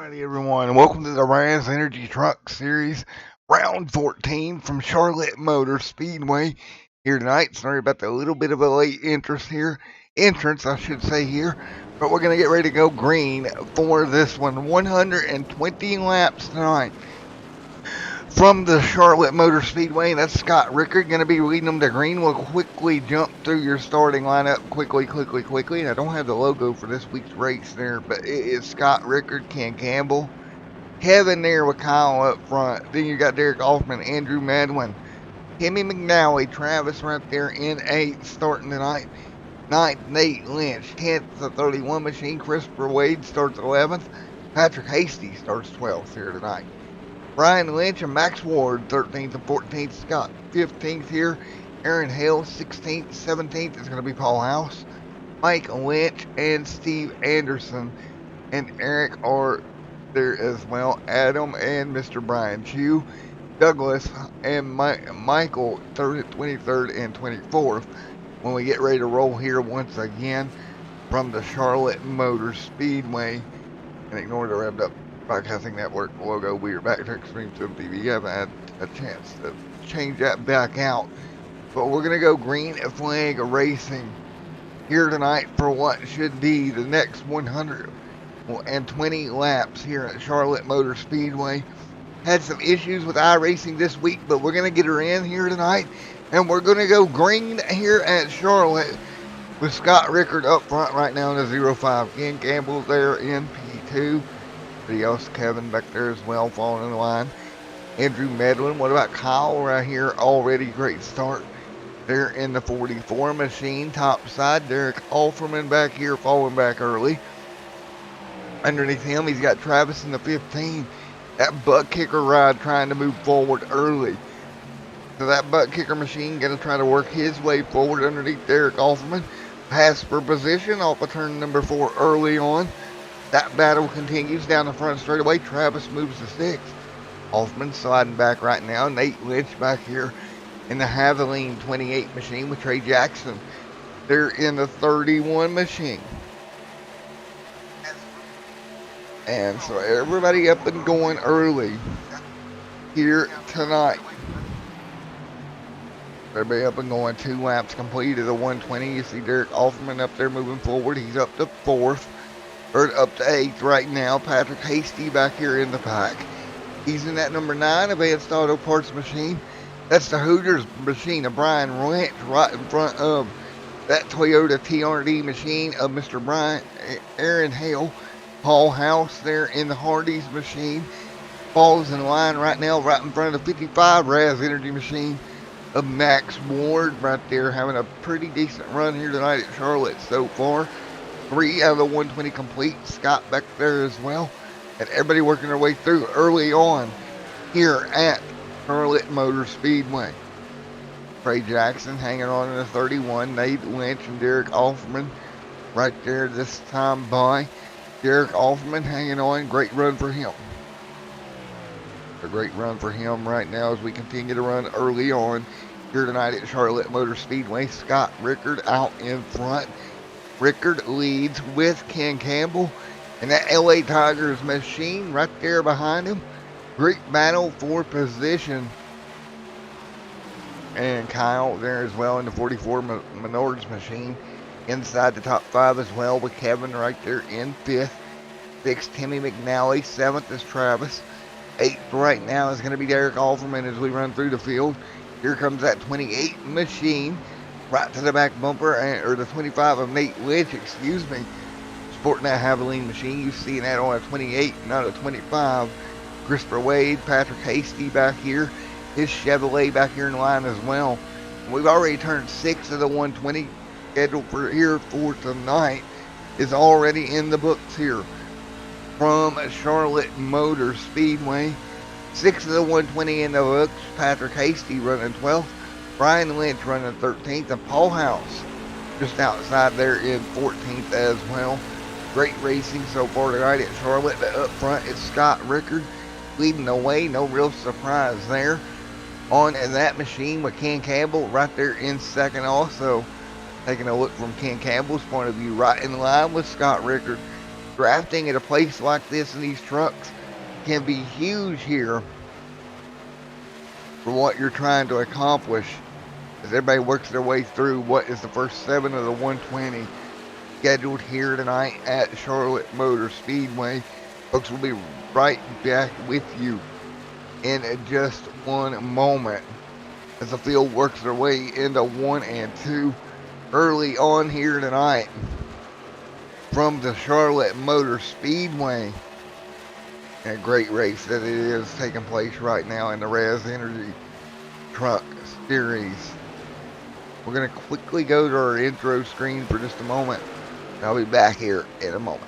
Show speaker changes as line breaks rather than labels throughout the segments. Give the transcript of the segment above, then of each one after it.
Alrighty, everyone. Welcome to the Raze Energy Truck Series, round 14 from Charlotte Motor Speedway here tonight. Sorry about the little bit of a late entrance, I should say here, but we're gonna get ready to go green for this one. 120 laps tonight from the Charlotte Motor Speedway. That's Scott Rickard going to be leading them to green. We'll quickly jump through your starting lineup quickly. I don't have the logo for this week's race there, but it is Scott Rickard, Ken Campbell, Kevin there with Kyle up front. Then you got Derek Offman, Andrew Medlin, Timmy McNally, Travis right there in 8th starting tonight. 9th, Nate Lynch. 10th, the 31 machine. Christopher Wade starts 11th. Patrick Hasty starts 12th here tonight. Brian Lynch and Max Ward, 13th and 14th. Scott, 15th here. Aaron Hale, 16th. 17th is going to be Paul House. Mike Lynch and Steve Anderson. And Eric are there as well. Adam and Mr. Brian Chew. Douglas and Michael, 23rd and 24th. When we get ready to roll here once again from the Charlotte Motor Speedway. And ignore the revved up Broadcasting Network logo. We are back to Extreme Sim TV. You haven't had a chance to change that back out. But we're going to go green flag racing here tonight for what should be the next 120 laps here at Charlotte Motor Speedway. Had some issues with iRacing this week, but we're going to get her in here tonight. And we're going to go green here at Charlotte with Scott Rickard up front right now in the 05. Ken Campbell there in P2. Else, Kevin back there as well, falling in the line. Andrew Medlin. What about Kyle right here? Already great start there in the 44 machine. Top side, Derek Alferman back here, falling back early. Underneath him, he's got Travis in the 15. That butt kicker ride trying to move forward early. So that butt kicker machine going to try to work his way forward underneath Derek Alferman. Pass for position off of turn number 4 early on. That battle continues down the front straightaway. Travis moves to 6th. Hoffman sliding back right now. Nate Lynch back here in the Haviline 28 machine with Trey Jackson. They're in the 31 machine. And so everybody up and going early here tonight. Everybody up and going. 2 laps completed the 120. You see Derek Alferman up there moving forward. He's up to 4th. Or up to 8th right now. Patrick Hasty back here in the pack. He's in that number 9 Advanced Auto Parts machine. That's the Hooters machine of Brian Lynch right in front of that Toyota TRD machine of Mr. Brian Aaron Hale. Paul House there in the Hardee's machine. Falls in line right now right in front of the 55 Raze Energy machine of Max Ward right there, having a pretty decent run here tonight at Charlotte so far. 3 out of the 120 complete. Scott back there as well. And everybody working their way through early on here at Charlotte Motor Speedway. Trey Jackson hanging on in the 31. Nate Lynch and Derek Alferman right there this time by. Derek Alferman hanging on. Great run for him. A great run for him right now as we continue to run early on here tonight at Charlotte Motor Speedway. Scott Rickard out in front. Rickard leads with Ken Campbell and that LA Tigers machine right there behind him. Great battle for position. And Kyle there as well in the 44 Menards machine. Inside the top 5 as well with Kevin right there in 5th. 6th, Timmy McNally. 7th is Travis. 8th right now is going to be Derek Alferman as we run through the field. Here comes that 28 machine. Right to the back bumper, or the 25 of Nate Lynch, excuse me. Sporting that Haviline machine. You see that on a 28, not a 25. Christopher Wade, Patrick Hasty back here. His Chevrolet back here in line as well. We've already turned 6 of the 120 scheduled for here for tonight. Is already in the books here from Charlotte Motor Speedway. 6 of the 120 in the books. Patrick Hasty running 12th. Brian Lynch running 13th, and Paul House just outside there in 14th as well. Great racing so far tonight at Charlotte. But up front, it's Scott Rickard leading the way. No real surprise there. On that machine with Ken Campbell right there in 2nd also. Taking a look from Ken Campbell's point of view, right in line with Scott Rickard Drafting at a place like this in these trucks can be huge here for what you're trying to accomplish as everybody works their way through what is the first 7 of the 120 scheduled here tonight at Charlotte Motor Speedway. Folks, will be right back with you in just one moment as the field works their way into 1 and 2 early on here tonight from the Charlotte Motor Speedway. And a great race that it is taking place right now in the Raze Energy Truck Series. We're going to quickly go to our intro screen for just a moment. And I'll be back here in a moment.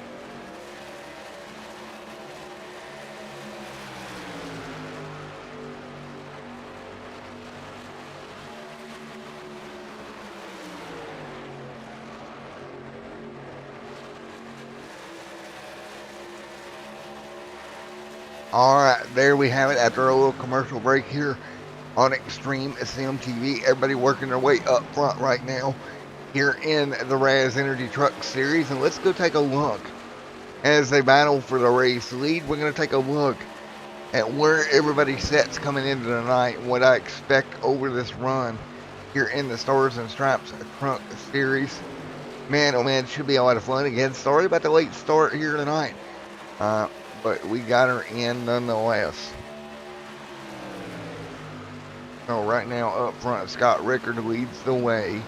Alright, there we have it after a little commercial break here on Extreme Sim TV. Everybody working their way up front right now here in the Raze Energy Truck Series. And let's go take a look as they battle for the race lead. We're going to take a look at where everybody sets coming into the night and what I expect over this run here in the Stars and Stripes Truck Series. Man, oh man, it should be a lot of fun. Again, sorry about the late start here tonight. But we got her in nonetheless. So right now up front, Scott Rickard leads the way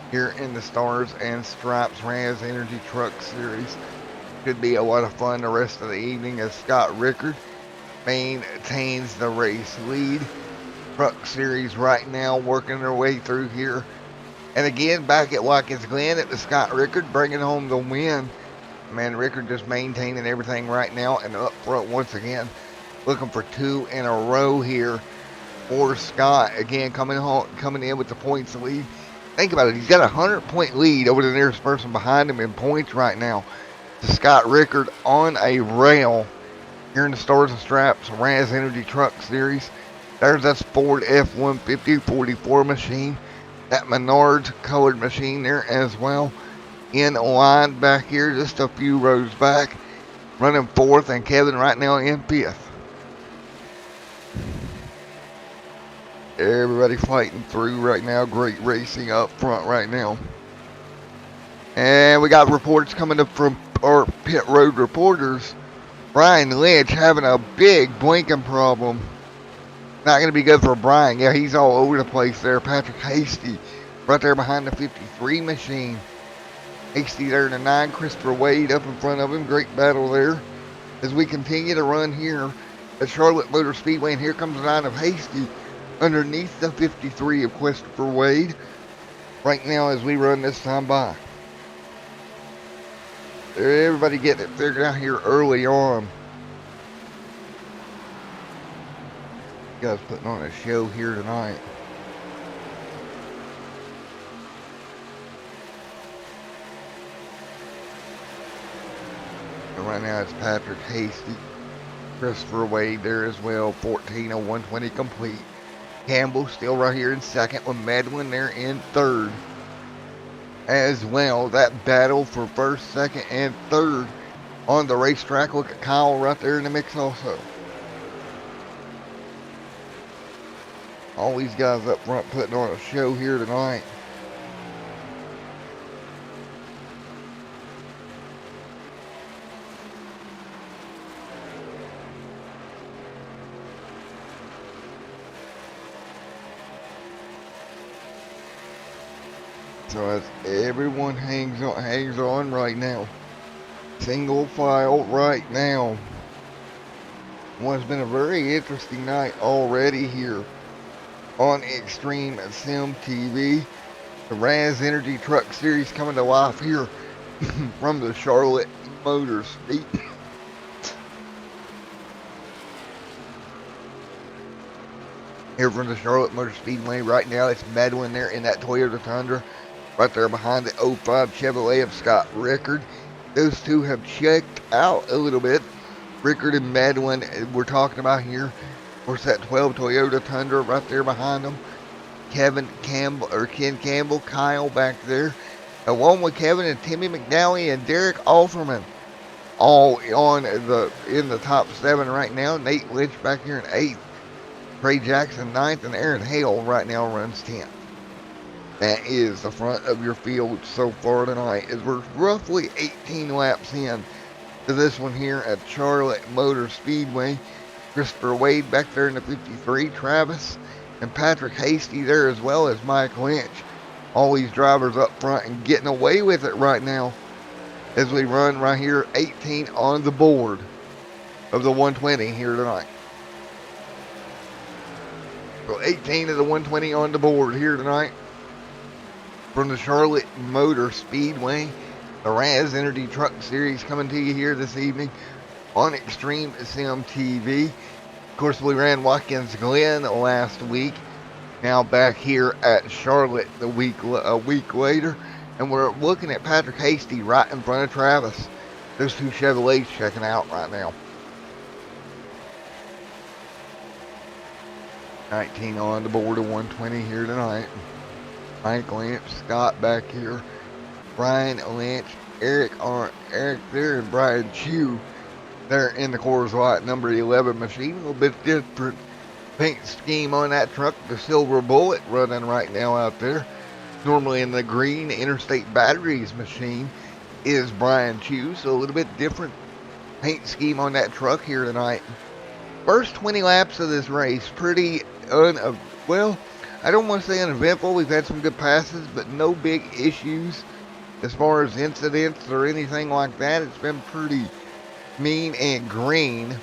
here in the Stars and Stripes Raze Energy Truck Series. Should be a lot of fun the rest of the evening as Scott Rickard maintains the race lead. Truck Series right now working their way through here. And again, back at Watkins Glen at the Scott Rickard bringing home the win. Man, Rickard just maintaining everything right now and up front once again. Looking for 2 in a row here for Scott. Again, coming in with the points lead. Think about it. He's got a 100-point lead over the nearest person behind him in points right now. To Scott Rickard on a rail here in the Stars and Stripes Raze Energy Truck Series. There's that Ford F-150 44 machine. That Menards colored machine there as well. In line back here, just a few rows back, running 4th, and Kevin right now in 5th. Everybody fighting through right now. Great racing up front right now. And we got reports coming up from our pit road reporters. Brian Lynch having a big blinking problem. Not going to be good for Brian. Yeah, he's all over the place there. Patrick Hasty right there behind the 53 machine. Hasty there in the 9, Christopher Wade up in front of him. Great battle there as we continue to run here at Charlotte Motor Speedway. And here comes the 9 of Hasty underneath the 53 of Christopher Wade right now as we run this time by. Everybody getting it figured out here early on. You guys putting on a show here tonight. Right now it's Patrick Hasty, Christopher Wade there as well, 14 of 120 complete. Campbell still right here in 2nd with Medlin there in 3rd as well. That battle for 1st, 2nd, and 3rd on the racetrack. Look at Kyle right there in the mix also. All these guys up front putting on a show here tonight. So as everyone hangs on right now, single file right now. Well, it's been a very interesting night already here on Extreme Sim TV. The Raze Energy Truck Series coming to life here from the Charlotte Motor Speedway. Here from the Charlotte Motor Speedway right now, it's Medlin there in that Toyota Tundra. Right there behind the 05 Chevrolet of Scott Rickard. Those two have checked out a little bit. Rickard and Medlin we're talking about here. Of course, that 12 Toyota Tundra right there behind them. Ken Campbell, Kyle back there. Along with Kevin and Timmy McNally and Derek Offerman all on in the top 7 right now. Nate Lynch back here in 8th. Trey Jackson 9th, and Aaron Hale right now runs 10th. That is the front of your field so far tonight, as we're roughly 18 laps in to this one here at Charlotte Motor Speedway. Christopher Wade back there in the 53, Travis and Patrick Hasty there, as well as Mike Lynch. All these drivers up front and getting away with it right now as we run right here 18 on the board of the 120 here tonight. So 18 of the 120 on the board here tonight from the Charlotte Motor Speedway. The Raze Energy Truck Series coming to you here this evening on Extreme Sim TV. Of course, we ran Watkins Glen last week. Now back here at Charlotte a week later. And we're looking at Patrick Hasty right in front of Travis. Those two Chevrolets checking out right now. 19 on the board of 120 here tonight. Mike Lynch, Scott back here. Brian Lynch, Eric there, and Brian Chew there in the Coors Light number 11 machine. A little bit different paint scheme on that truck. The Silver Bullet running right now out there. Normally in the green Interstate Batteries machine is Brian Chew, so a little bit different paint scheme on that truck here tonight. First 20 laps of this race, pretty well, I don't want to say uneventful. We've had some good passes, but no big issues as far as incidents or anything like that. It's been pretty mean and green.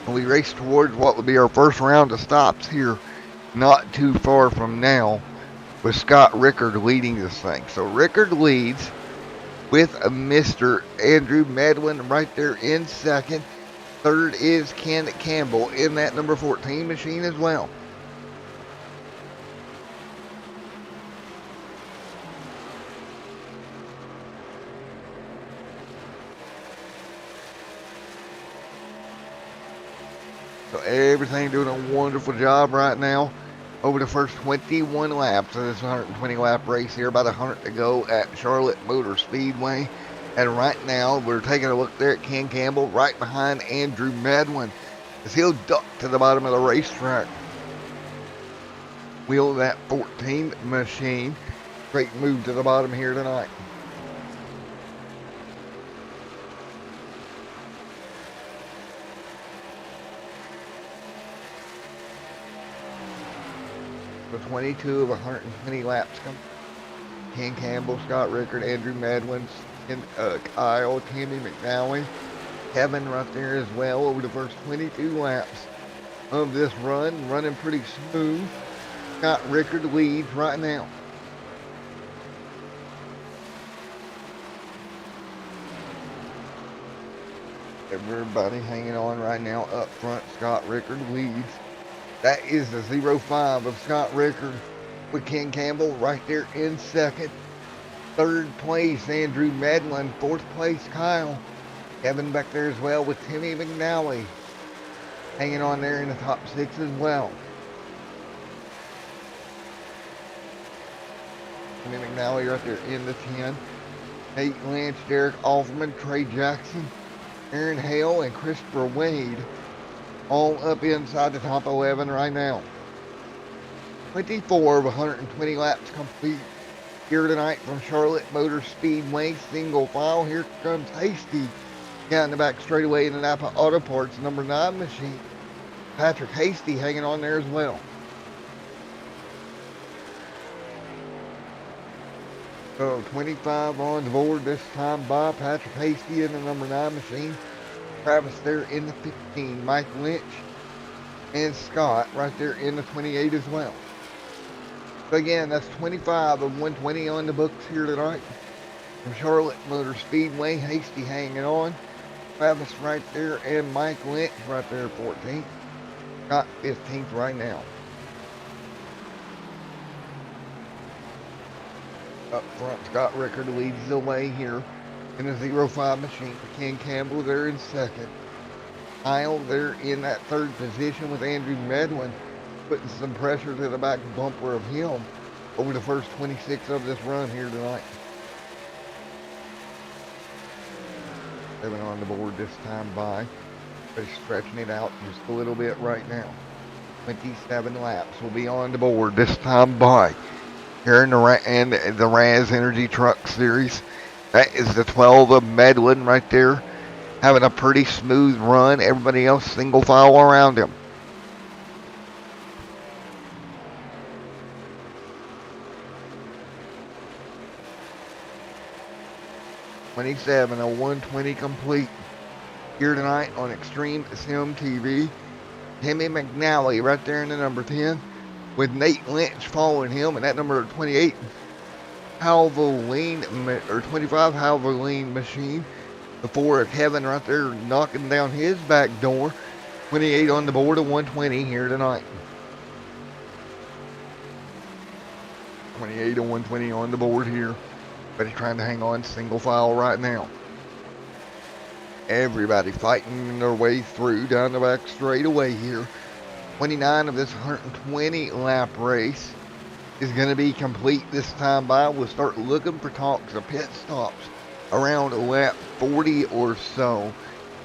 We race towards what would be our first round of stops here, not too far from now, with Scott Rickard leading this thing. So Rickard leads with a Mr. Andrew Medlin right there in second. Third is Ken Campbell in that number 14 machine as well. So everything doing a wonderful job right now over the first 21 laps of this 120 lap race here. About 100 to go at Charlotte Motor Speedway. And right now we're taking a look there at Ken Campbell right behind Andrew Medlin as he'll duck to the bottom of the racetrack. Wheel of that 14 machine. Great move to the bottom here tonight. So 22 of 120 laps come. Ken Campbell, Scott Rickard, Andrew Medlin, Kyle, Timmy McNally, Kevin right there as well over the first 22 laps of this run. Running pretty smooth. Scott Rickard leads right now. Everybody hanging on right now up front. Scott Rickard leads. That is the 05 of Scott Rickard with Ken Campbell right there in second. Third place, Andrew Medlin. Fourth place, Kyle. Kevin back there as well with Timmy McNally. Hanging on there in the top 6 as well. Timmy McNally right there in the 10. Nate Lynch, Derek Alferman, Trey Jackson, Aaron Hale, and Christopher Wade. All up inside the top 11 right now. 24 of 120 laps complete here tonight from Charlotte Motor Speedway. Single file. Here comes Hasty down the back straightaway in the Napa Auto Parts number 9 machine. Patrick Hasty hanging on there as well. So 25 on the board this time by Patrick Hasty in the number 9 machine. Travis there in the 15. Mike Lynch and Scott right there in the 28 as well. So again, that's 25 of 120 on the books here tonight from Charlotte Motor Speedway. Hasty hanging on. Travis right there and Mike Lynch right there 14th. Scott 15th right now. Up front, Scott Rickard leads the way here in the 05 machine. Ken Campbell there in second. Kyle there in that third position with Andrew Medlin, putting some pressure to the back bumper of him over the first 26 of this run here tonight. 27 on the board this time by. But stretching it out just a little bit right now. 27 laps will be on the board this time by. Here in the Raze Energy Truck Series. That is the 12 of Medlin right there. Having a pretty smooth run. Everybody else single file around him. '27, a 120 complete. Here tonight on Extreme Sim TV. Timmy McNally right there in the number 10. With Nate Lynch following him. And that number 28. Halvoline, or 25 Halvoline Machine. The 4 of Kevin right there knocking down his back door. 28 on the board of 120 here tonight. 28 to 120 on the board here. But he's trying to hang on single file right now. Everybody fighting their way through down the back straightaway here. 29 of this 120 lap race is going to be complete this time by. We'll start looking for talks of pit stops around lap 40 or so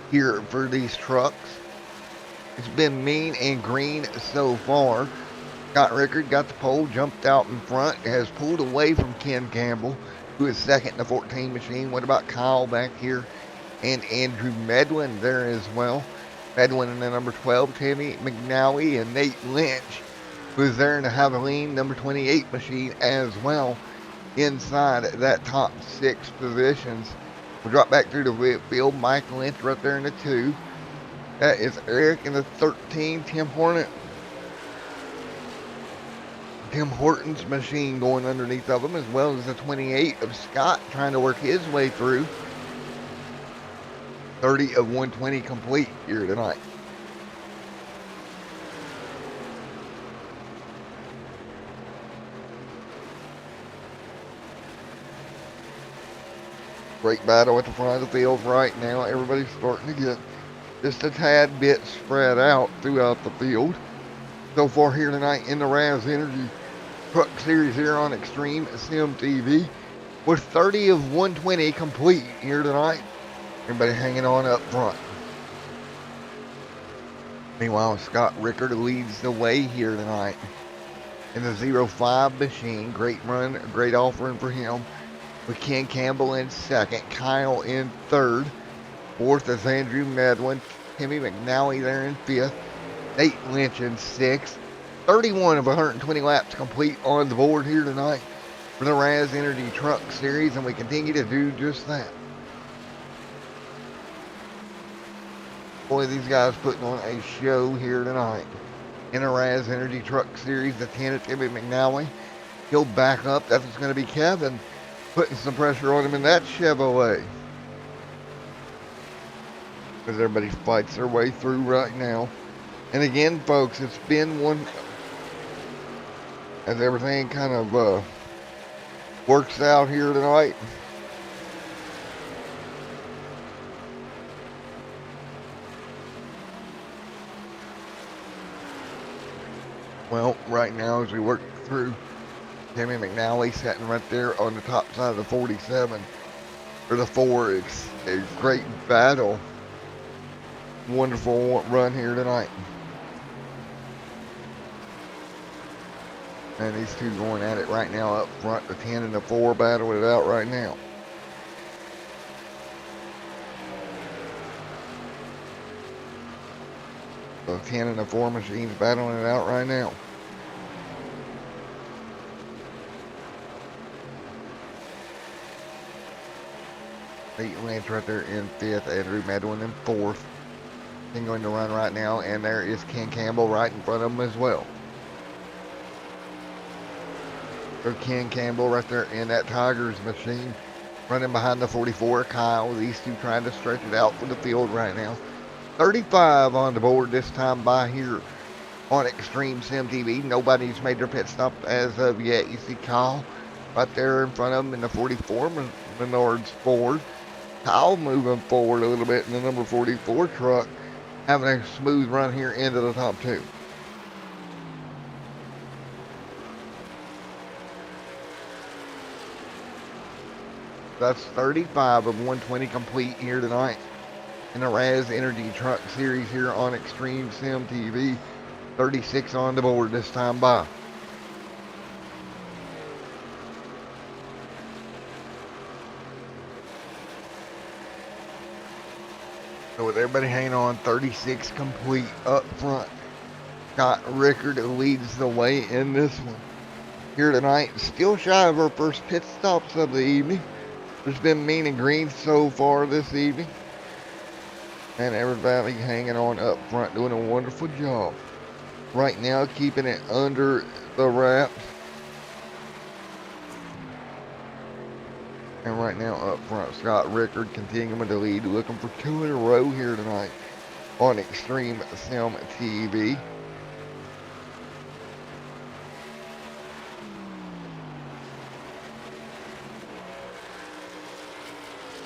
here for these trucks. It's been mean and green so far. Scott Rickard got the pole, jumped out in front, has pulled away from Ken Campbell, who is second in the 14 machine. What about Kyle back here? And Andrew Medlin there as well. Medlin in the number 12, Timmy McNally, and Nate Lynch, who's there in the Havoline number 28 machine as well, inside that top 6 positions. We'll drop back through the field. Mike Lynch right there in the 2. That is Eric in the 13, Tim Horton's machine going underneath of him, as well as the 28 of Scott trying to work his way through. 30 of 120 complete here tonight. Great battle at the front of the field right now. Everybody's starting to get just a tad bit spread out throughout the field. So far here tonight in the Raze Energy Truck Series here on Extreme Sim TV. With 30 of 120 complete here tonight. Everybody hanging on up front. Meanwhile, Scott Rickard leads the way here tonight in the 05 machine. Great run, great offering for him. With Ken Campbell in second, Kyle in third. Fourth is Andrew Medlin. Timmy McNally there in fifth. Nate Lynch in sixth. 31 of 120 laps complete on the board here tonight for the Raze Energy Truck Series, and we continue to do just that. Boy, these guys putting on a show here tonight in the Raze Energy Truck Series. The 10 of Timmy McNally. He'll back up. That's going to be Kevin putting some pressure on him in that Chevrolet. As everybody fights their way through right now. And again, folks, it's been one, as everything kind of works out here tonight. Well, right now as we work through, Timmy McNally sitting right there on the top side of the 47, or the 4. It's a great battle. Wonderful run here tonight. And these two going at it right now up front. The 10 and the 4 battling it out right now. The 10 and the 4 machines battling it out right now. Nate Lynch right there in 5th. Andrew Medlin in 4th. Thing going to run right now. And there is Ken Campbell right in front of him as well. So Ken Campbell right there in that Tigers machine. Running behind the 44. Kyle. These two trying to stretch it out for the field right now. 35 on the board this time by here on Extreme Sim TV. Nobody's made their pit stop as of yet. You see Kyle right there in front of him in the 44 Menards Ford. Kyle moving forward a little bit in the number 44 truck. Having a smooth run here into the top 2. That's 35 of 120 complete here tonight in the Raze Energy Truck Series here on Extreme Sim TV. 36 on the board this time by. So with everybody hanging on, 36 complete up front. Scott Rickard leads the way in this one. Here tonight, still shy of our first pit stops of the evening. There's been mean and green so far this evening. And everybody hanging on up front, doing a wonderful job. Right now, keeping it under the wraps. And right now up front, Scott Rickard continuing to lead, looking for 2 in a row here tonight on Extreme Sim TV.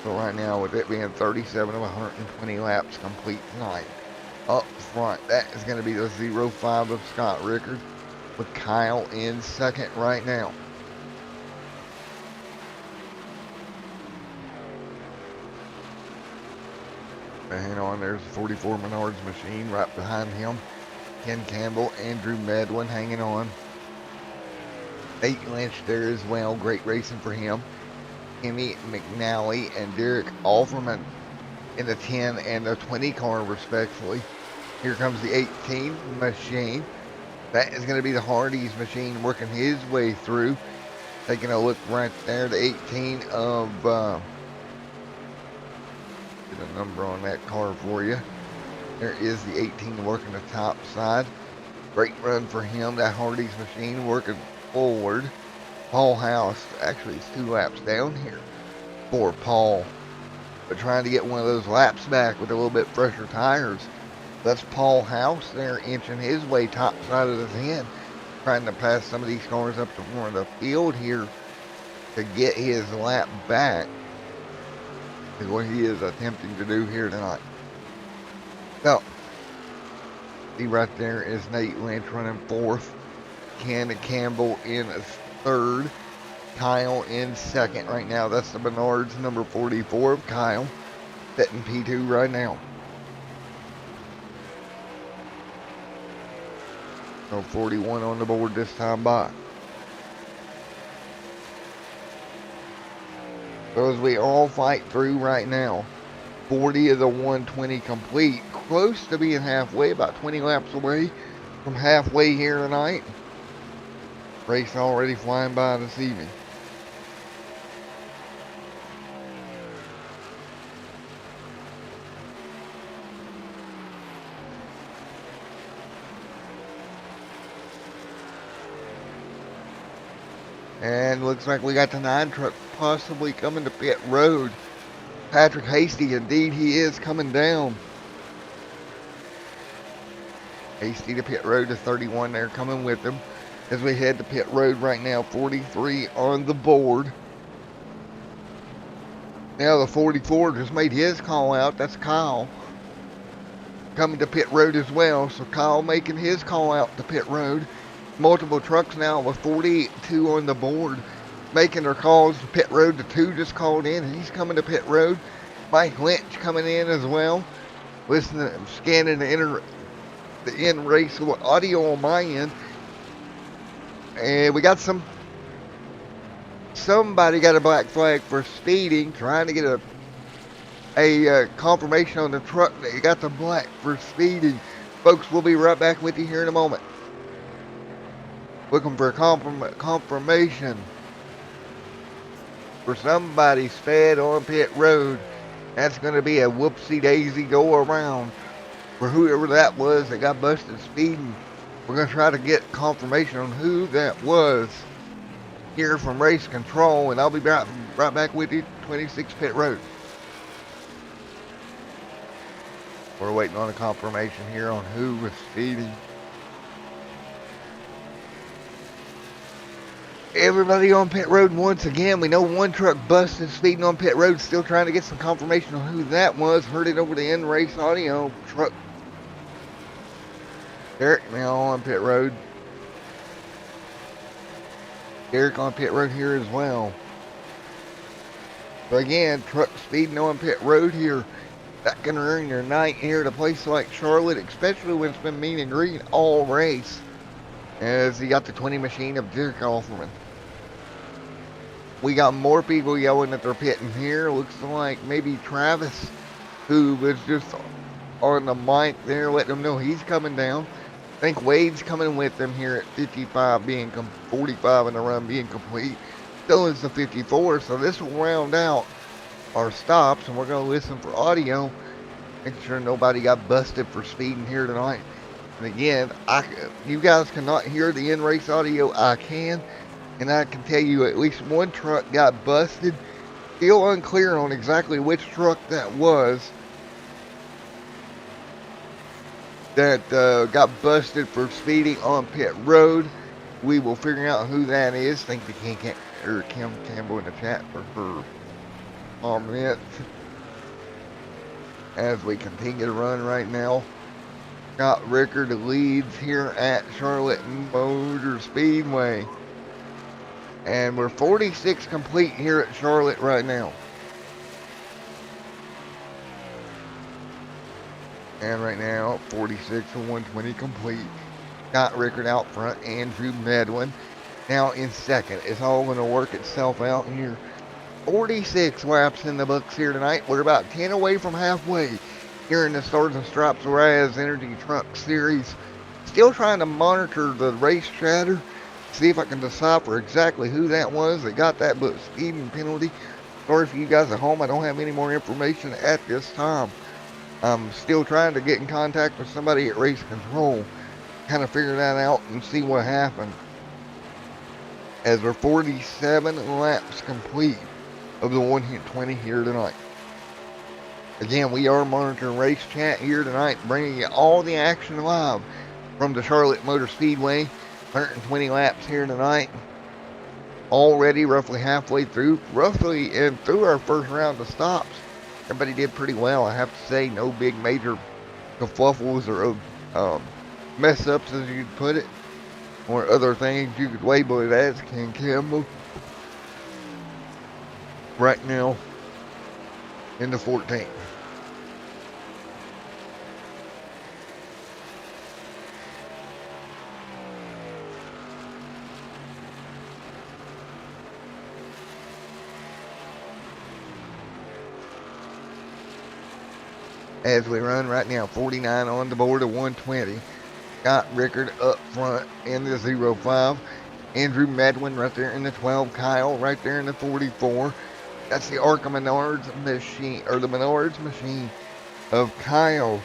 So right now, with it being 37 of 120 laps complete tonight, up front, that is going to be the 05 of Scott Rickard, with Kyle in second right now. And on, there's 44 Menards machine right behind him. Ken Campbell, Andrew Medlin hanging on. Nate Lynch there as well. Great racing for him. Kenny McNally and Derek Alferman in the 10 and the 20 car respectively. Here comes the 18 machine. That is going to be the Hardy's machine working his way through. Taking a look right there, the 18 of, get a number on that car for you. There is the 18 working the top side. Great run for him. That Hardy's machine working forward. Paul House, actually it's 2 laps down here for Paul, but trying to get one of those laps back with a little bit fresher tires. That's Paul House there inching his way top side of the 10, trying to pass some of these cars up to front of the field here to get his lap back, is what he is attempting to do here tonight. So, see right there is Nate Lynch running 4th, Ken Campbell in 3rd, Kyle in 2nd right now. That's the Menards number 44 of Kyle, setting P2 right now. So 41 on the board this time by. So as we all fight through right now, 40 of the 120 complete, close to being halfway, about 20 laps away from halfway here tonight. Race already flying by this evening. And looks like we got the 9 truck possibly coming to pit road. Patrick Hasty, indeed he is coming down. Hasty to pit road to 31 there, coming with him as we head to pit road right now. 43 on the board. Now the 44 just made his call out. That's Kyle coming to pit road as well. So Kyle making his call out to pit road. Multiple trucks now with 42 on the board making their calls to pit road. The 2 just called in and he's coming to pit road. Mike Lynch coming in as well. Listening, scanning the in race audio on my end. And we got somebody got a black flag for speeding, trying to get a confirmation on the truck that you got the black for speeding. Folks, we'll be right back with you here in a moment. Looking for a confirmation for somebody sped on pit road. That's going to be a whoopsie daisy go around for whoever that was that got busted speeding. We're going to try to get confirmation on who that was here from Race Control, and I'll be right back with you, 26 pit road. We're waiting on a confirmation here on who was speeding. Everybody on pit road once again. We know 1 truck busted speeding on pit road. Still trying to get some confirmation on who that was. Heard it over the in-race audio. Truck. Derek now on pit road. Derek on pit road here as well. So again, truck speeding on pit road here. That can ruin your night here at a place like Charlotte, especially when it's been mean and green all race. As he got the 20 machine of Dirk Offerman. We got more people yelling that they're pitting here. Looks like maybe Travis, who was just on the mic there, letting them know he's coming down. I think Wade's coming with them here at 55, being 45 in the run, being complete. Still is the 54, so this will round out our stops, and we're going to listen for audio, make sure nobody got busted for speeding here tonight. And again, you guys cannot hear the in-race audio. I can, and I can tell you at least one truck got busted. Still unclear on exactly which truck that was that got busted for speeding on pit road. We will figure out who that is. Thank the Kim Campbell in the chat for her comments as we continue to run right now. Scott Rickard leads here at Charlotte Motor Speedway. And we're 46 complete here at Charlotte right now. And right now, 46 and 120 complete. Scott Rickard out front, Andrew Medlin now in second. It's all going to work itself out here. 46 laps in the books here tonight. We're about 10 away from halfway here in the Stars and Stripes Raze Energy Truck Series. Still trying to monitor the race chatter, see if I can decipher exactly who that was that got that speeding penalty. Sorry for you guys at home, I don't have any more information at this time. I'm still trying to get in contact with somebody at Race Control, kind of figure that out and see what happened. As we're 47 laps complete of the 120 here tonight. Again, we are monitoring race chat here tonight, bringing you all the action live from the Charlotte Motor Speedway. 120 laps here tonight. Already roughly halfway through, and through our first round of stops. Everybody did pretty well, I have to say. No big major kerfuffles or mess ups, as you'd put it, or other things you could label it as. Ken Campbell right now in the 14th. As we run right now, 49 on the board of 120. Scott Rickard up front in the 05. Andrew Medlin right there in the 12. Kyle right there in the 44. That's the Arca Menards machine, or the Menards machine of Kyle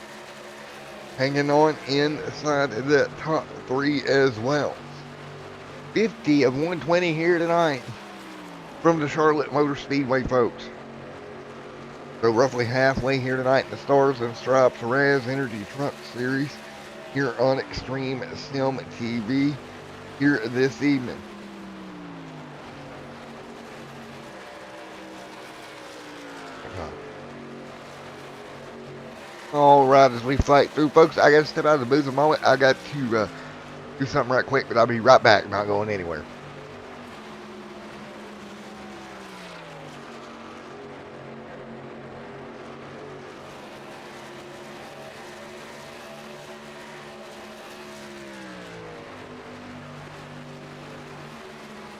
hanging on inside the top three as well. 50 of 120 here tonight from the Charlotte Motor Speedway, folks. So roughly halfway here tonight in the Stars and Stripes Raze Energy Truck Series here on Extreme Sim TV here this evening. All right, as we fight through, folks, I got to step out of the booth a moment. I got to do something right quick, but I'll be right back. Not going anywhere.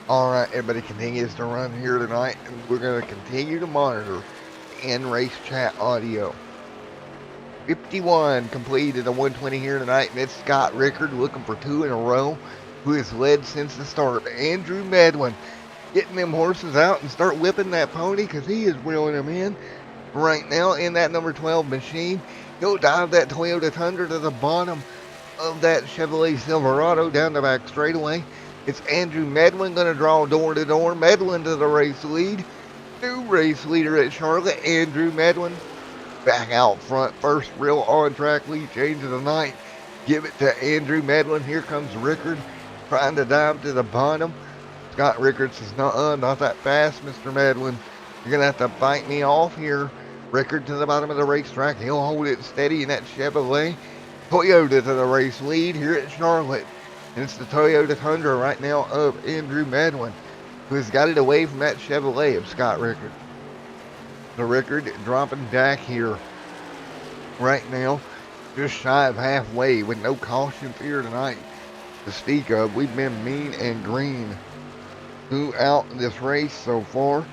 All right, everybody continues to run here tonight, and we're going to continue to monitor in-race chat audio. 51 completed the 120 here tonight, and it's Scott Rickard looking for two in a row, who has led since the start. Andrew Medlin getting them horses out and start whipping that pony, because he is reeling them in right now in that number 12 machine. He'll dive that Toyota Tundra to the bottom of that Chevrolet Silverado down the back straightaway. It's Andrew Medlin going to draw door to door. Medlin to the race lead. New race leader at Charlotte, Andrew Medlin. Back out front, first real on-track lead change of the night. Give it to Andrew Medlin. Here comes Rickard trying to dive to the bottom. Scott Rickard says, not that fast, Mr. Medlin. You're going to have to bite me off here. Rickard to the bottom of the racetrack. He'll hold it steady in that Chevrolet. Toyota to the race lead here at Charlotte. And it's the Toyota Tundra right now of Andrew Medlin, who has got it away from that Chevrolet of Scott Rickard. The Rickard dropping back here right now, just shy of halfway with no cautions here tonight to speak of. We've been mean and green throughout this race so far.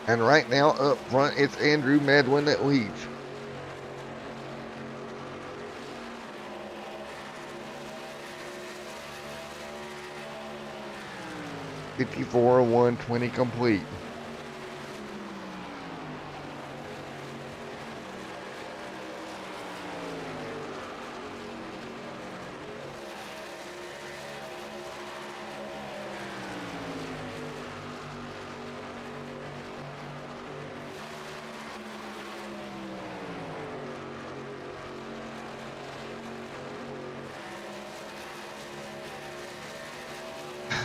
And right now up front, it's Andrew Medwin that leads. .54 120 complete.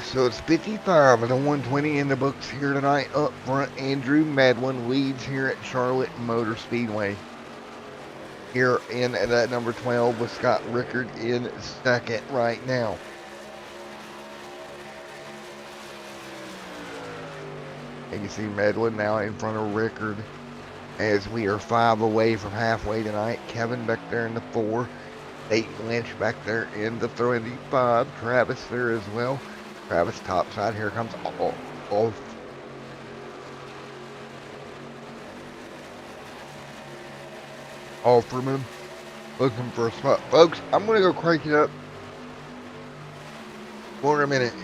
So it's 55 of the 120 in the books here tonight. Up front, Andrew Medwin leads here at Charlotte Motor Speedway. Here in that number 12 with Scott Rickard in second right now. And you see Medwin now in front of Rickard as we are 5 away from halfway tonight. Kevin back there in the 4. Nate Lynch back there in the 25. Travis there as well. Travis topside. Here comes Offerman looking for a spot. Folks, I'm going to go crank it up for a minute.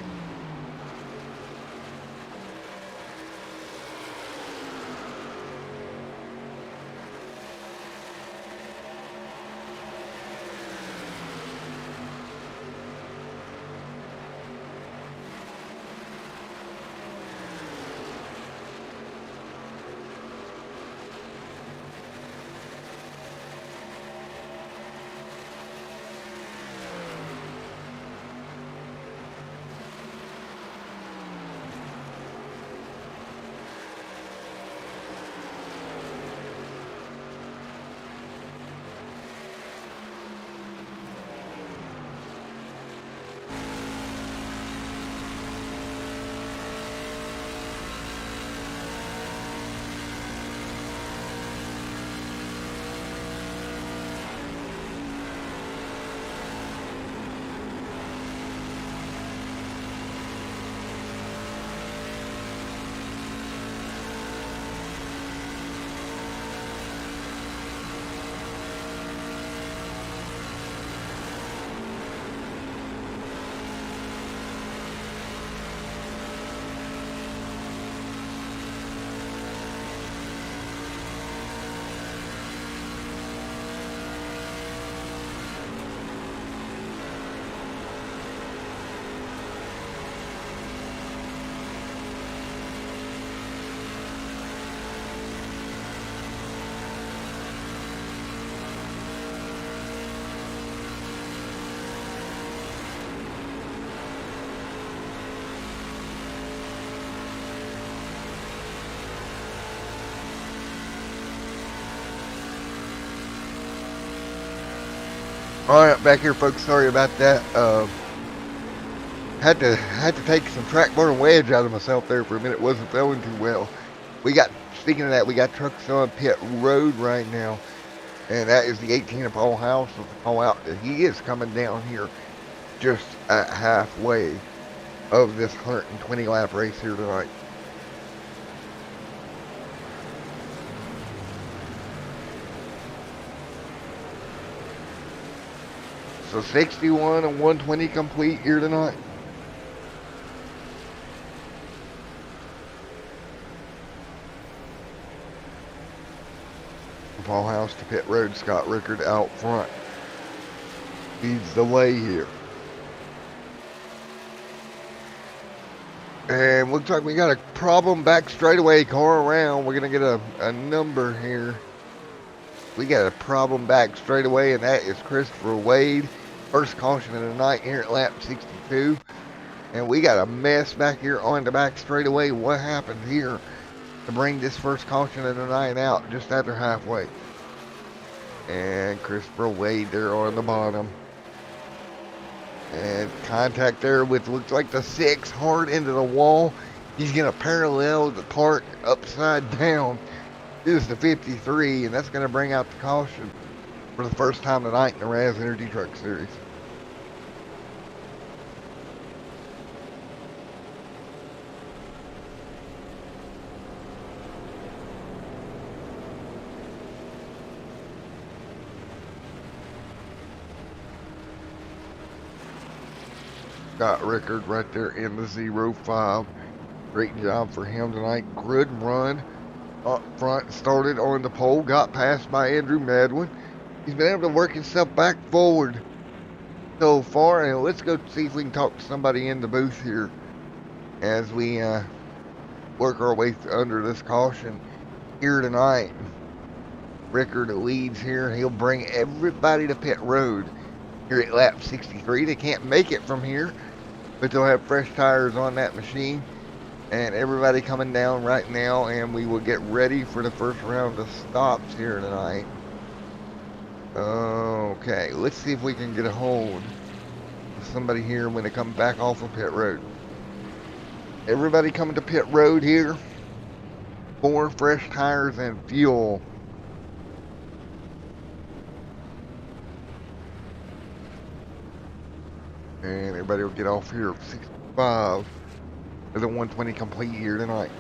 Alright, back here folks, sorry about that. Had to take some track bar and wedge out of myself there for a minute. Wasn't feeling too well. Speaking of that, we got trucks on pit road right now. And that is the 18 of Paul House with the call out. He is coming down here just at halfway of this 120 lap race here tonight. So 61 and 120 complete here tonight. Paul House to pit road. Scott Rickard out front leads the way here. And looks like we got a problem back straightaway, car around. We're going to get a number here. We got a problem back straightaway, and that is Christopher Wade. First caution of the night here at lap 62. And we got a mess back here on the back straightaway. What happened here to bring this first caution of the night out just after halfway? And Christopher Wade there on the bottom. And contact there with, looks like the 6 hard into the wall. He's going to parallel the cart upside down is the 53, and that's going to bring out the caution for the first time tonight in the Raze Energy Truck Series. Got Rickard right there in the 05. Great job for him tonight. Good run up front. Started on the pole. Got passed by Andrew Madwin. He's been able to work himself back forward so far. And let's go see if we can talk to somebody in the booth here as we work our way under this caution here tonight. Rickard leads here. He'll bring everybody to pit road here at lap 63. They can't make it from here, but they'll have fresh tires on that machine. And everybody coming down right now, and we will get ready for the first round of stops here tonight. Okay, let's see if we can get a hold of somebody here when they come back off of pit road. Everybody coming to pit road here for fresh tires and fuel. And everybody will get off here at 65. The 120 complete here tonight.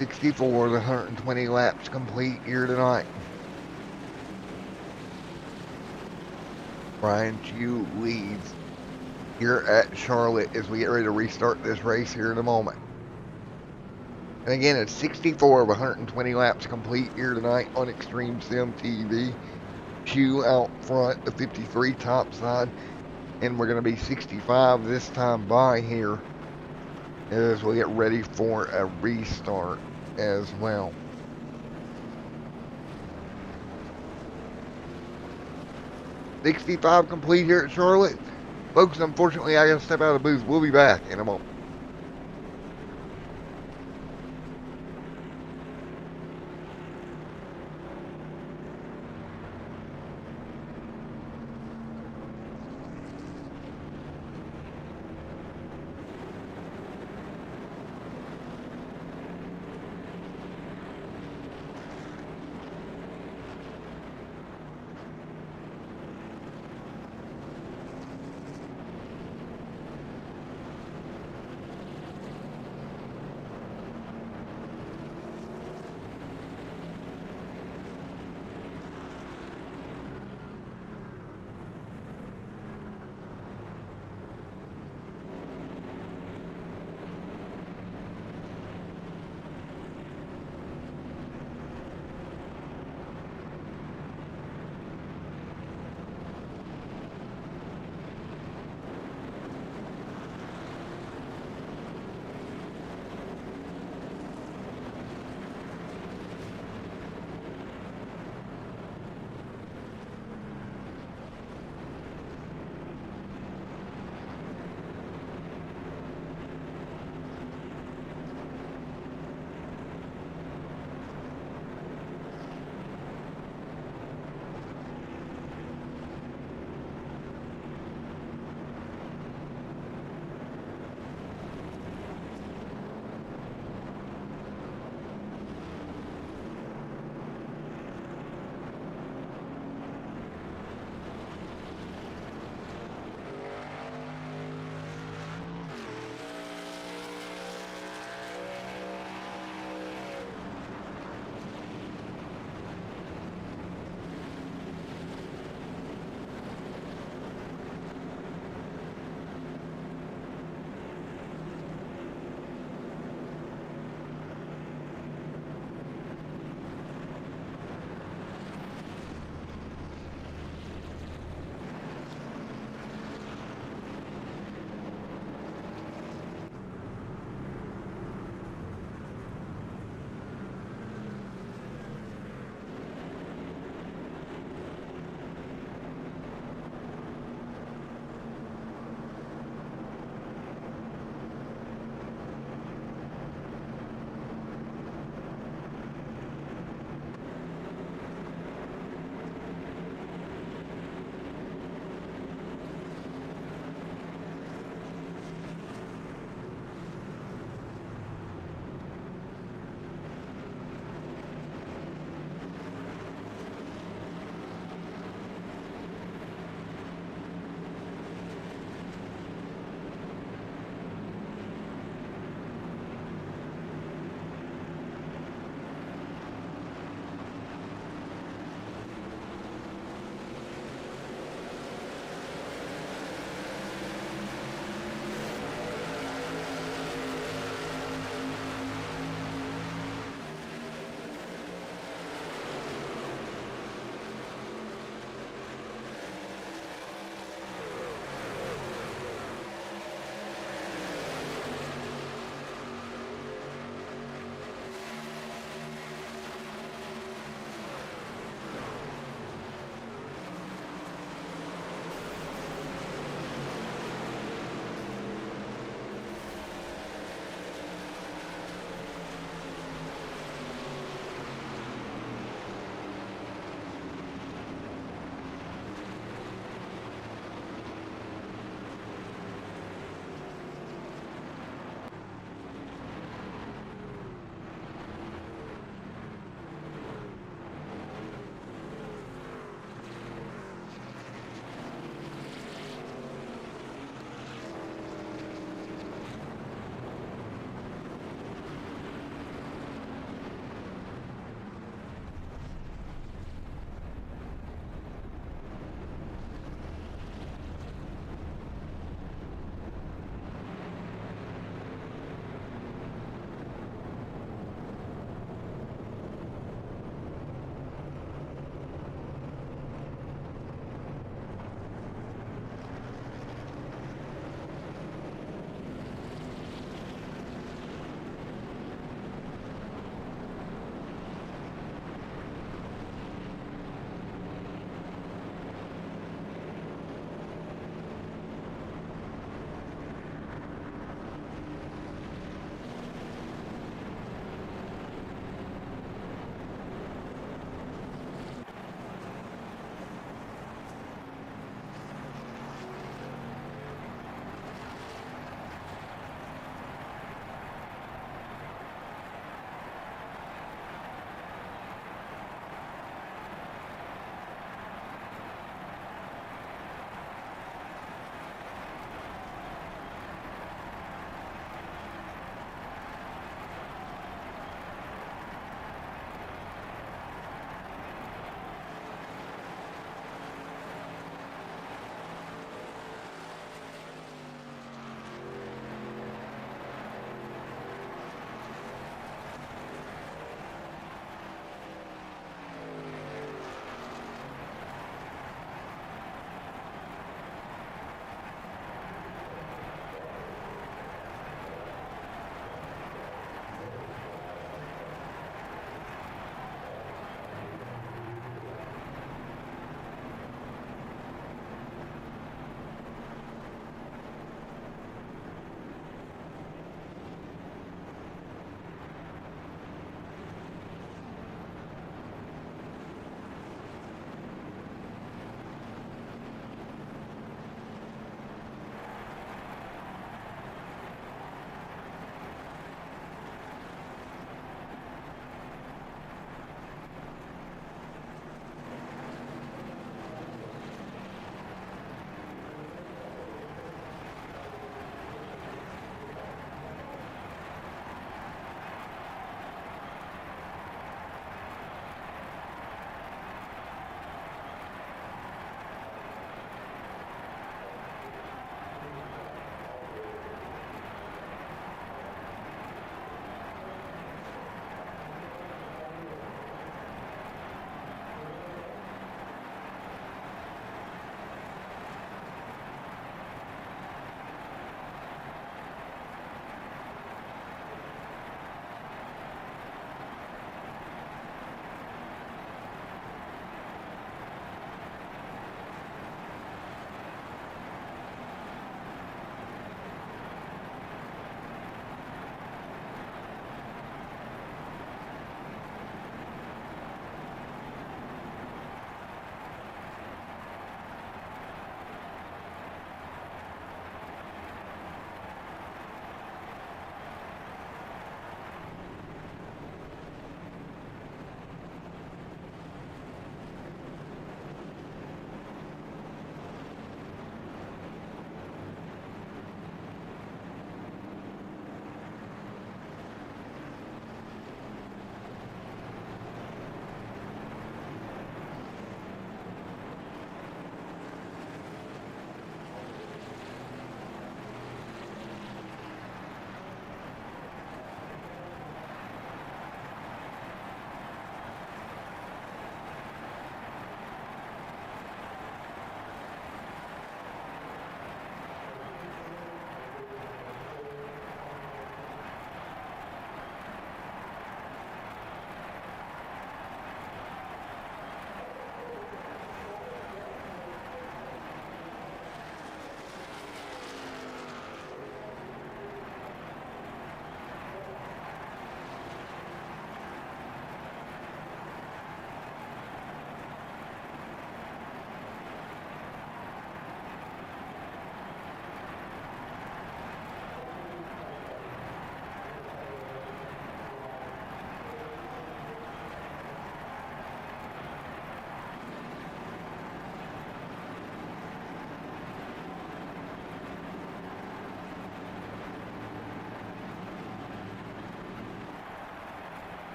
'64, the 120 laps complete here tonight. Brian Chew leads here at Charlotte as we get ready to restart this race here in a moment. And again, it's 64 of 120 laps complete here tonight on Extreme Sim TV. Chew out front, the 53 top side, and we're going to be 65 this time by here as we get ready for a restart as well. '65 complete here at Charlotte. Folks, unfortunately, I got to step out of the booth. We'll be back in a moment.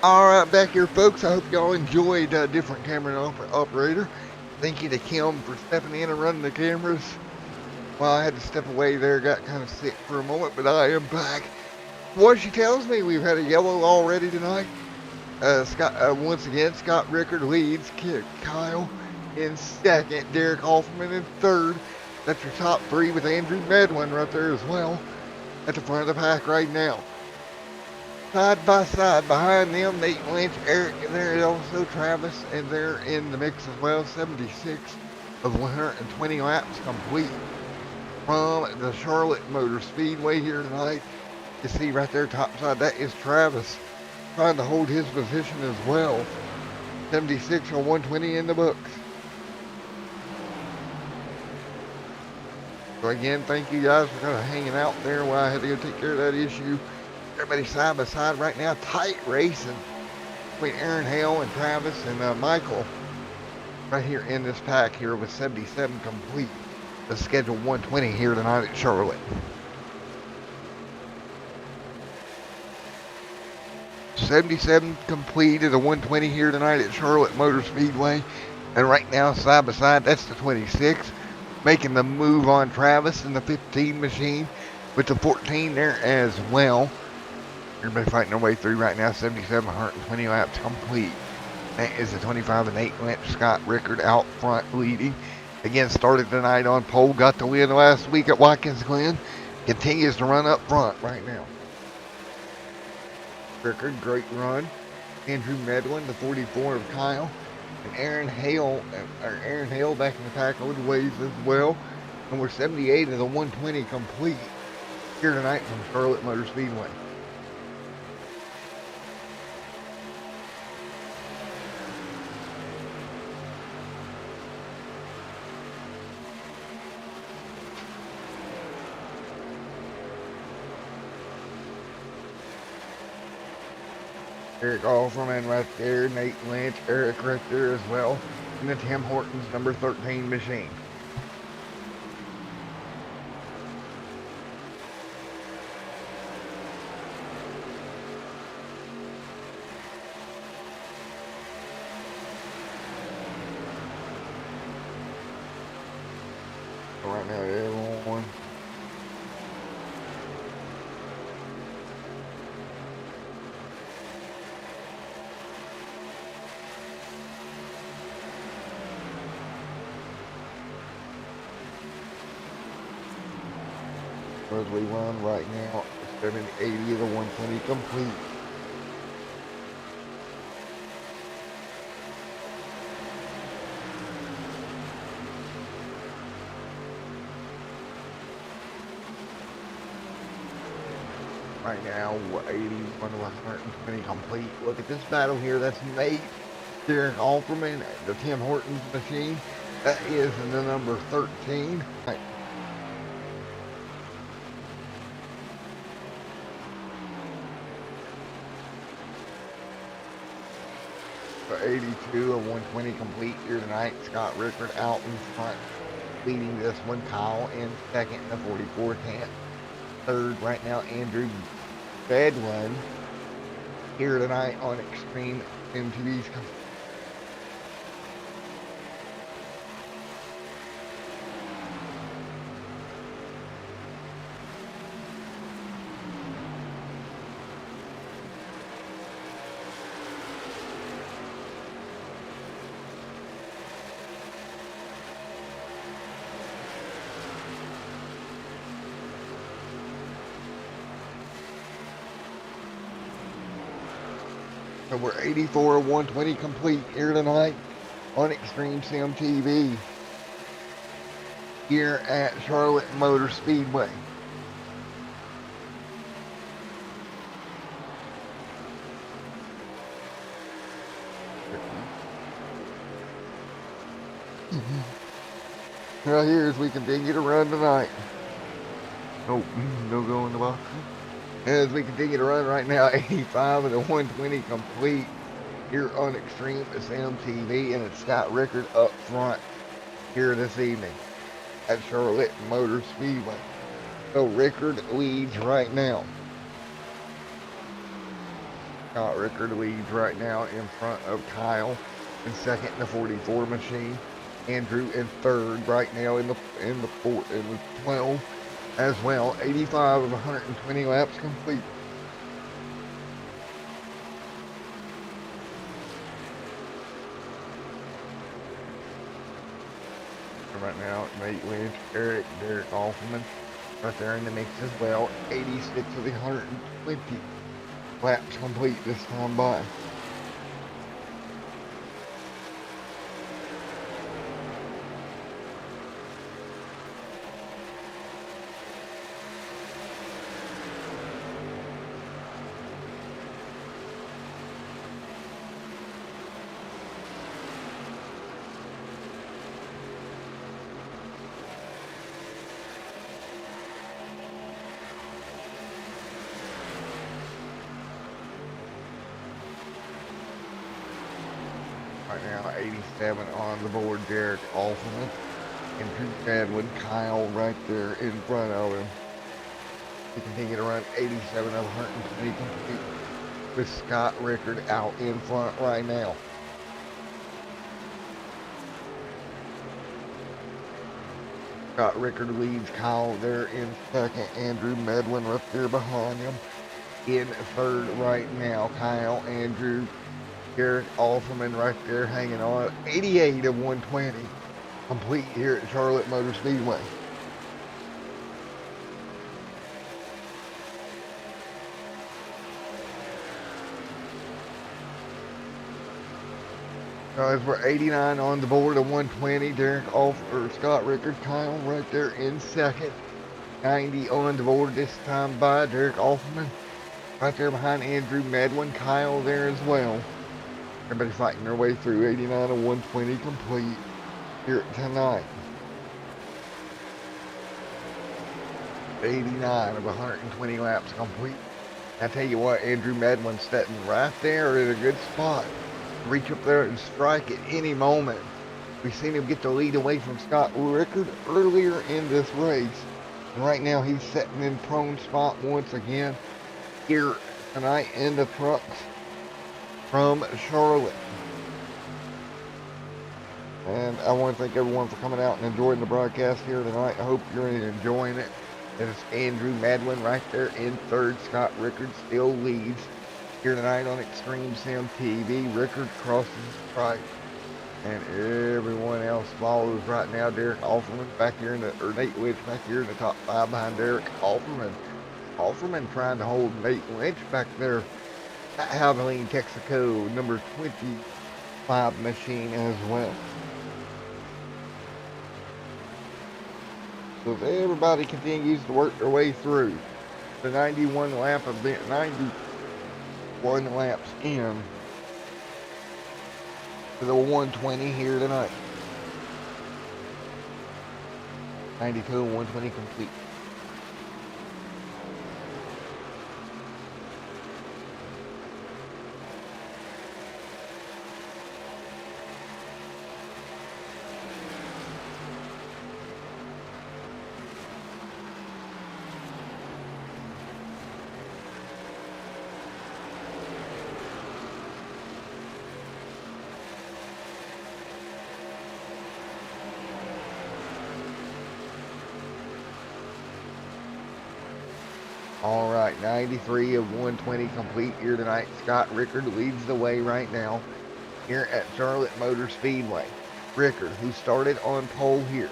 Alright, back here, folks. I hope y'all enjoyed Different Camera Operator. Thank you to Kim for stepping in and running the cameras. Well, I had to step away there, got kind of sick for a moment, but I am back. What she tells me, we've had a yellow already tonight. Once again, Scott Rickard leads, Kyle in second, Derek Hoffman in third. That's your top three with Andrew Medlin right there as well at the front of the pack right now. Side by side behind them, Nate Lynch, Eric, and there's also Travis, and they're in the mix as well. 76 of 120 laps complete from the Charlotte Motor Speedway here tonight. You see right there topside, that is Travis trying to hold his position as well. 76 of 120 in the books. So again, thank you guys for kind of hanging out there while I had to go take care of that issue. Everybody side by side right now, tight racing between Aaron Hale and Travis and Michael right here in this pack here with 77 complete. The schedule 120 here tonight at Charlotte. 77 complete at the 120 here tonight at Charlotte Motor Speedway. And right now, side by side, that's the 26. Making the move on Travis in the 15 machine with the 14 there as well. Everybody fighting their way through right now. 77, 120 laps complete. That is the 25 and 8 Lynch. Scott Rickard out front leading. Again, started tonight on pole. Got the win last week at Watkins Glen. Continues to run up front right now. Rickard, great run. Andrew Medlin, the 44 of Kyle. And Aaron Hale back in the pack over the ways as well. And we're 78 of the 120 complete here tonight from Charlotte Motor Speedway. Eric Offerman right there, Nate Lynch, Eric right there as well, and the Tim Hortons number 13 machine. So right now, everyone. As we run right now, 780 of the 120 complete. Right now, 81 of 120 complete. Look at this battle here. That's Nate, Derek Alperman, the Tim Hortons machine. That is the number 13. Right. 82 of 120 complete here tonight. Scott Rickard out in front, leading this one. Kyle in second, the 44 10. Third right now, Andrew Bedlin here tonight on Extreme MTV's. So we're 84 of 120 complete here tonight on Extreme Sim TV here at Charlotte Motor Speedway. Right here as we continue to run tonight. Oh, no go in the box. As we continue to run right now, 85 of the 120 complete here on Extreme Sim TV, and it's Scott Rickard up front here this evening at Charlotte Motor Speedway. So Rickard leads right now. Scott Rickard leads right now in front of Kyle in second in the 44 machine. Andrew in third right now in the 12 as well. 85 of 120 laps complete. Right now, Nate Lynch, Derek Alferman right there in the mix as well. 86 of the 120 laps complete this time by. Right now, 87 on the board, Derek Alferman. And Drew Edwin, Kyle right there in front of him. He continue to run 87 of 120 complete with Scott Rickard out in front right now. Scott Rickard leads Kyle there in second. Andrew Medlin right there behind him in third right now. Kyle, Andrew, Derek Alferman right there hanging on. 88 of 120 complete here at Charlotte Motor Speedway. Guys, we're 89 on the board of 120. Scott Rickard, Kyle right there in second. 90 on the board this time by Derek Alferman. Right there behind Andrew Medlin, Kyle there as well. Everybody fighting their way through. 89 of 120 complete here tonight. 89 of 120 laps complete. I tell you what, Andrew Medlin's sitting right there in a good spot. Reach up there and strike at any moment. We've seen him get the lead away from Scott Rickard earlier in this race. And right now he's sitting in prone spot once again here tonight in the trucks from Charlotte. And I want to thank everyone for coming out and enjoying the broadcast here tonight. I hope you're enjoying it. It's Andrew Medlin right there in third. Scott Rickard still leads here tonight on Extreme Sim TV. Rickard crosses the stripe, and everyone else follows right now. Derek Alferman back here or Nate Lynch back here in the top five behind Derek Alferman. Alferman trying to hold Nate Lynch back there at Havoline, Texaco, number 25 machine as well. So if everybody continues to work their way through the 91 lap event, 91 laps in to the 120 here tonight. 92 and 120 complete. All right, 93 of 120 complete here tonight. Scott Rickard leads the way right now here at Charlotte Motor Speedway. Rickard, who started on pole here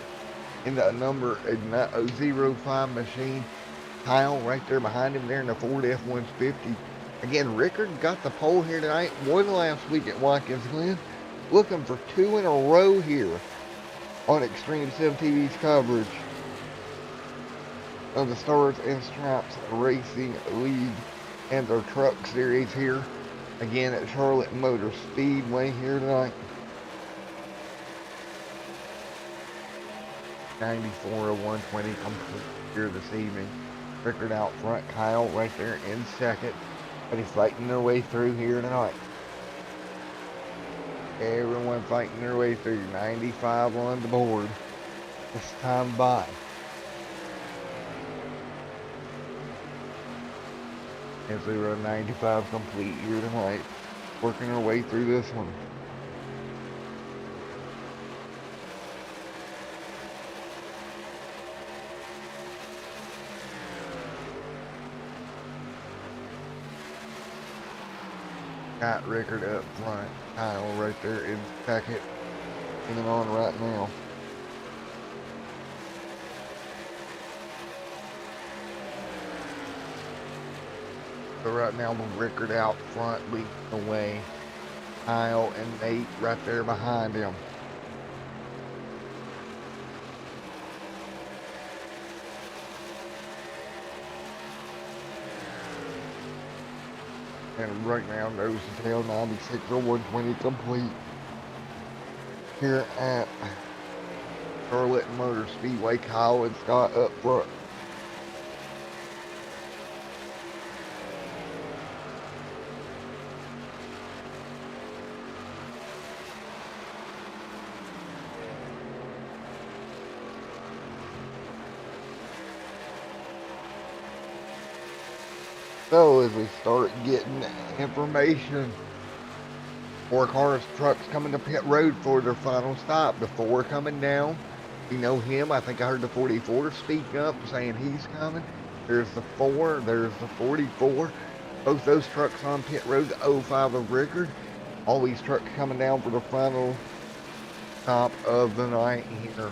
in the number 05 machine. Kyle right there behind him there in the Ford F-150. Again, Rickard got the pole here tonight. Won last week at Watkins Glen. Looking for two in a row here on Extreme Sim TV's coverage of the Stars and Stripes Racing League and their truck series here again at Charlotte Motor Speedway here tonight. 94 of 120 complete here this evening. Rickard out front, Kyle right there in second, but he's fighting their way through here tonight. Everyone fighting their way through. 95 on the board this time by. as we run 95 complete here tonight, working our way through this one. Got Rickard up front, Kyle right there in second, getting on right now. So right now with Rickard out front leading the way, Kyle and Nate right there behind him. And right now, nose to tail 96 or 120 complete here at Charloote Motor Speedway. Kyle and Scott up front. So as we start getting information, 4 cars, trucks coming to pit road for their final stop. The 4 coming down. You know him. I think I heard the 44 speak up saying he's coming. There's the 4. There's the 44. Both those trucks on pit road. The 05 of Rickard. All these trucks coming down for the final stop of the night here.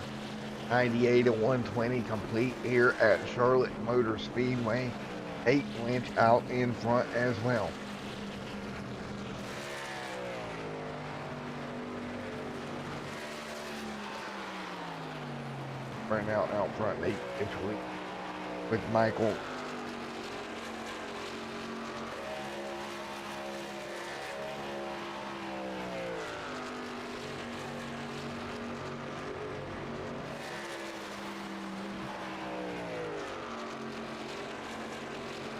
98 to 120 complete here at Charloote Motor Speedway. 8-winch out in front as well. Right now out front, 8-inch with Michael.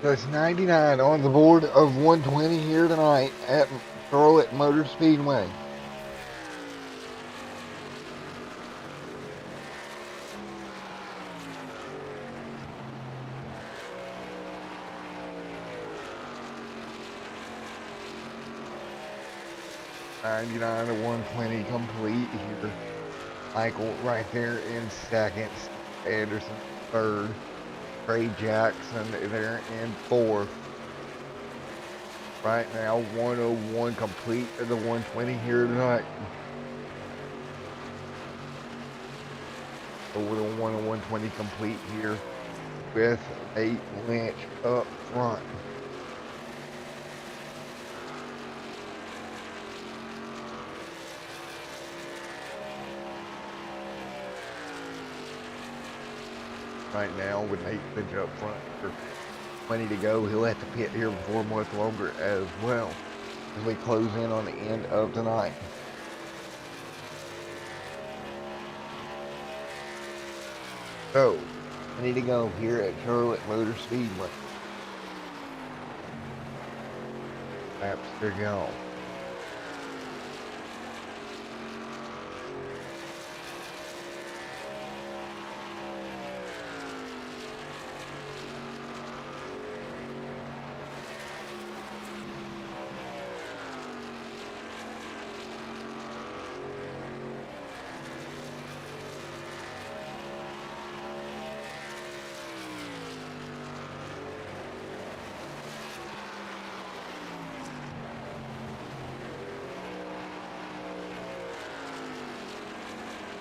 That's 99 on the board of 120 here tonight at Charloote Motor Speedway. $99 to 120 complete here. Michael right there in second. Anderson third. Trey Jackson there in fourth. Right now, 101 complete to the 120 here tonight. Over the 101 complete here with 8-winch up front. Right now with 8-inch up front for 20 to go. He'll have to pit here for much longer as well as we close in on the end of the night. So, 20 to go here at Charloote Motor Speedway. Laps to go.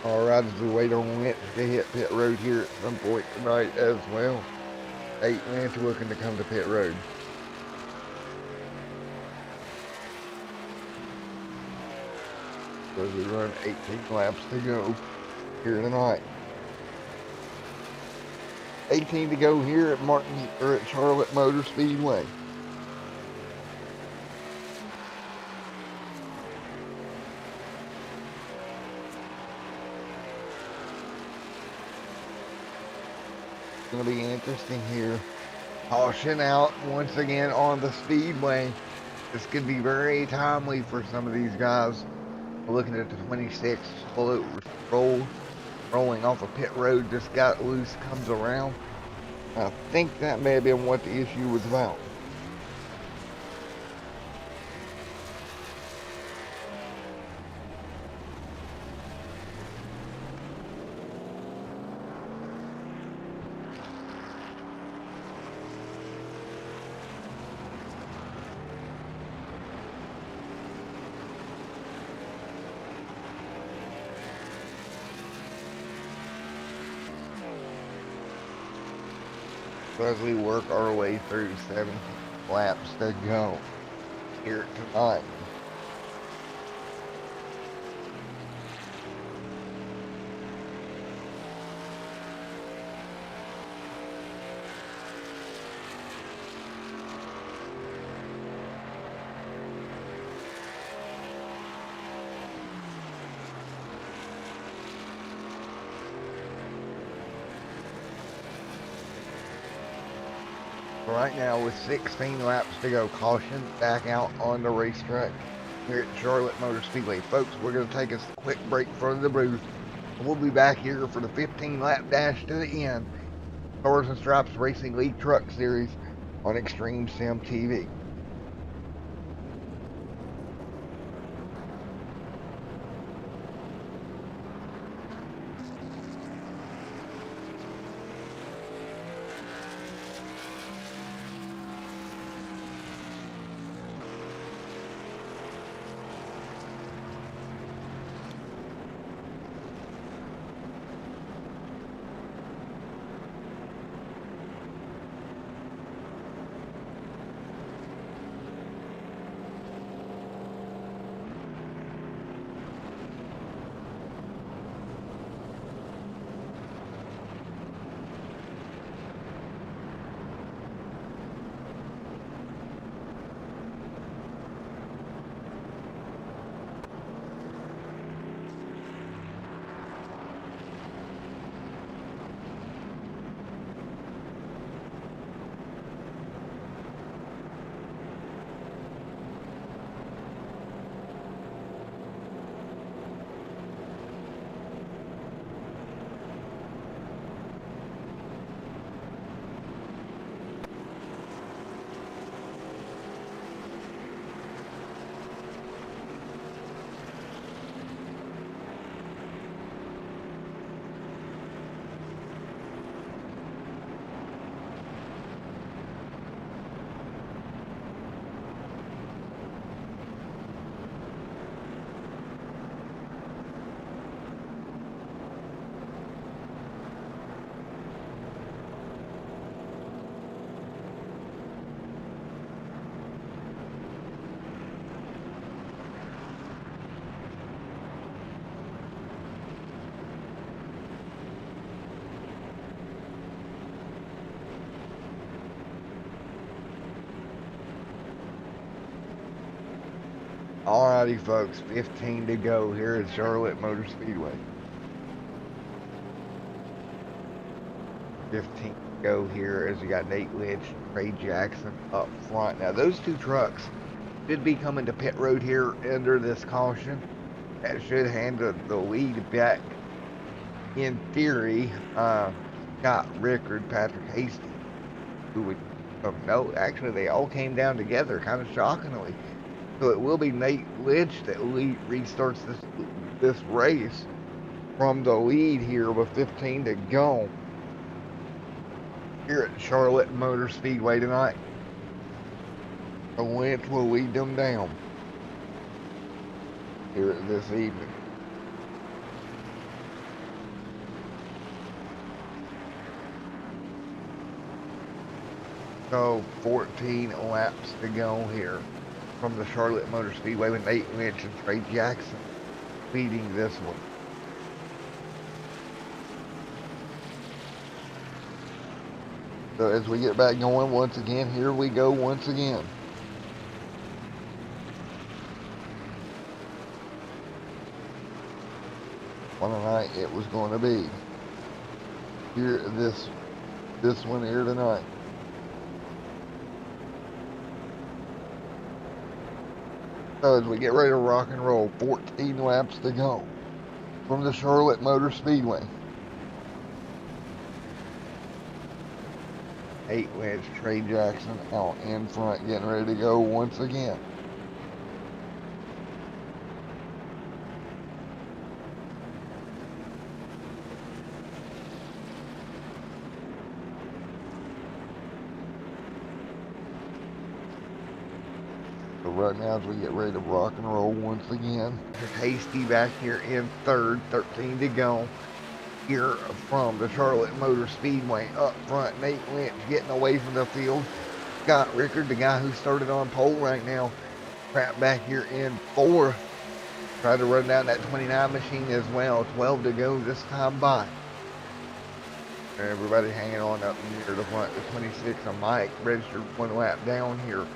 Alright, as we wait on Lynch to hit pit road here at some point tonight as well. 8-winch looking to come to pit road. So we run 18 laps to go here tonight. 18 to go here at at Charloote Motor Speedway. It's going to be interesting here. Caution out once again on the speedway. This could be very timely for some of these guys. We're looking at the 26 rolling off a pit road, just got loose, comes around. I think that may have been what the issue was about. So as we work our way through 7 laps to go here tonight. Right now, with 16 laps to go, caution back out on the racetrack here at Charlotte Motor Speedway. Folks, we're going to take a quick break for the brews. We'll be back here for the 15-lap dash to the end. Stars and Stripes Racing League Truck Series on Extreme Sim TV. Alrighty, folks, 15 to go here at Charlotte Motor Speedway. 15 to go here as you got Nate Lynch, Trey Jackson up front. Now, those two trucks should be coming to pit road here under this caution. That should hand the lead back, in theory, Scott Rickard, Patrick Hasty, who would, no, actually, they all came down together, kind of shockingly. So it will be Nate Lynch that restarts this race from the lead here with 15 to go here at Charlotte Motor Speedway tonight. The Lynch will lead them down here this evening. So 14 laps to go here from the Charlotte Motor Speedway with Nate Lynch and Trey Jackson leading this one. So as we get back going once again, here we go once again. What a night it was going to be here this one here tonight. So as we get ready to rock and roll, 14 laps to go from the Charlotte Motor Speedway. Nate Lynch, Trey Jackson out in front, getting ready to go once again. So right now, as we get ready to rock and roll once again, Hasty back here in third, 13 to go. here from the Charlotte Motor Speedway. Up front, Nate Lynch getting away from the field. Scott Rickard, the guy who started on pole right now, trapped back here in fourth. Tried to run down that 29 machine as well. 12 to go this time by. Everybody hanging on up near the front. The 26 on Mike registered 1 lap down here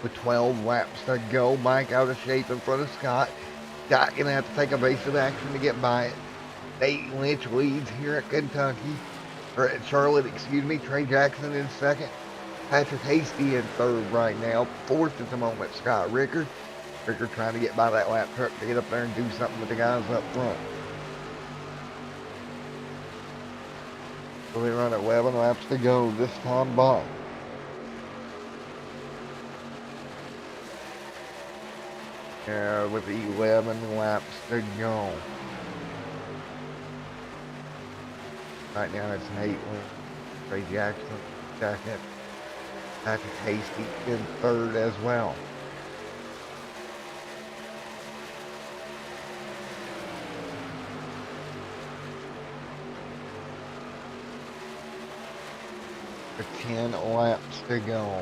with 12 laps to go. Mike out of shape in front of Scott. Scott gonna have to take evasive action to get by it. Nate Lynch leads here at Kentucky, or at Charlotte, excuse me. Trey Jackson in second. Patrick Hasty in third right now. Fourth at the moment, Scott Rickard. Rickard trying to get by that lap truck to get up there and do something with the guys up front. So they run 11 laps to go this time by. Yeah, with 11 laps to go. Right now it's Nate Lynch, Trey Jackson second, Patrick Hasty in third as well. For 10 laps to go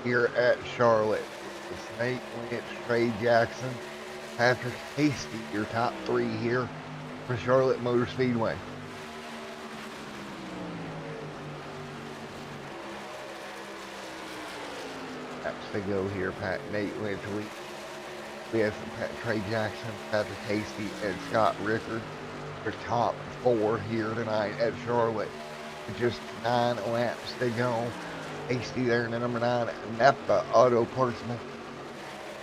here at Charlotte. It's Nate Lynch, Trey Jackson, Patrick Hasty, your top three here for Charlotte Motor Speedway. Laps to go here. Nate Lynch. We have Trey Jackson, Patrick Hasty, and Scott Rickard for top four here tonight at Charlotte. Just 9 laps to go. Hasty there in the number 9 Napa Auto Partsman,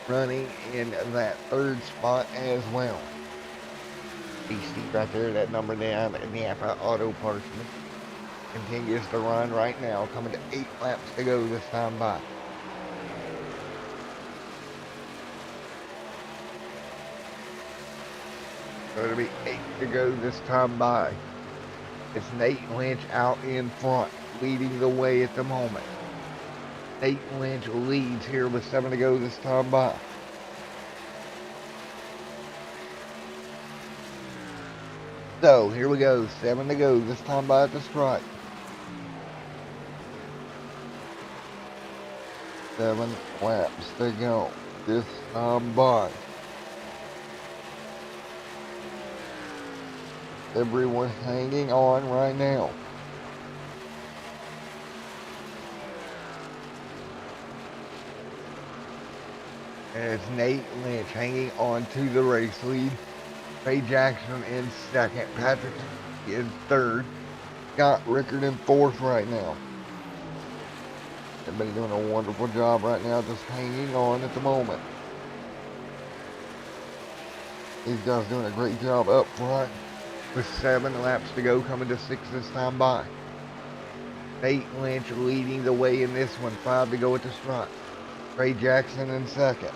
running in that third spot as well. Hasty right there, that number 9 Napa Auto Partsman continues to run right now, coming to 8 laps to go this time by. So it'll be 8 to go this time by. It's Nate Lynch out in front, leading the way at the moment. Nate Lynch leads here with 7 to go this time by. So here we go, 7 to go this time by at the stripe. 7 laps to go this time by. Everyone hanging on right now. And it's Nate Lynch hanging on to the race lead. Trey Jackson in second. Patrick in third. Scott Rickard in fourth right now. Everybody doing a wonderful job right now, just hanging on at the moment. These guys doing a great job up front. With 7 laps to go, coming to 6 this time by. Nate Lynch leading the way in this one. 5 to go at the stripe. Trey Jackson in second.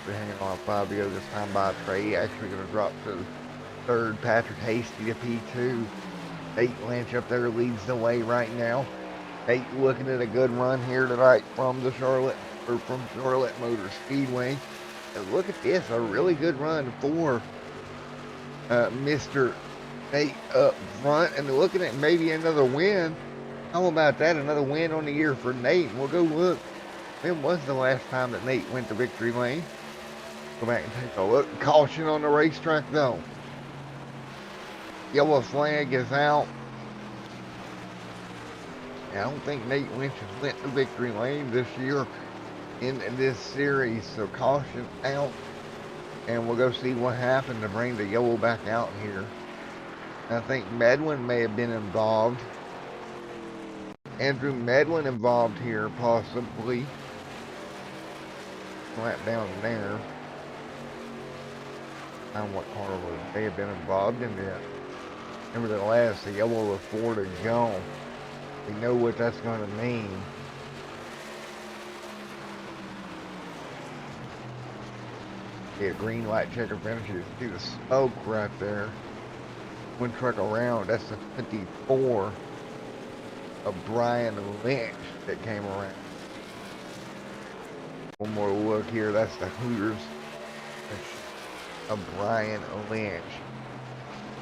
We're hanging on 5 to go this time by. Trey actually going to drop to third. Patrick Hasty to P2. Nate Lynch up there leads the way right now. Nate looking at a good run here tonight from Charlotte Motor Speedway. And look at this, a really good run for Mr. Nate up front. And looking at maybe another win. How about that? Another win on the year for Nate. We'll go look. When was the last time that Nate went to victory lane? Go back and take a look. Caution on the racetrack though. Yellow flag is out. I don't think Nate Lynch has went to victory lane this year in this series, so caution out, and we'll go see what happened to bring the yellow back out here. I think Medlin may have been involved. Andrew Medlin involved here, possibly. Flat down there. I don't know what car may have been involved in that. Nevertheless, the yellow with 4 to go. We know what that's going to mean. Yeah, green light checker finishes. See the smoke right there. One truck around. That's the 54 of Brian Lynch that came around. One more look here. That's the Hooters. of Brian Lynch.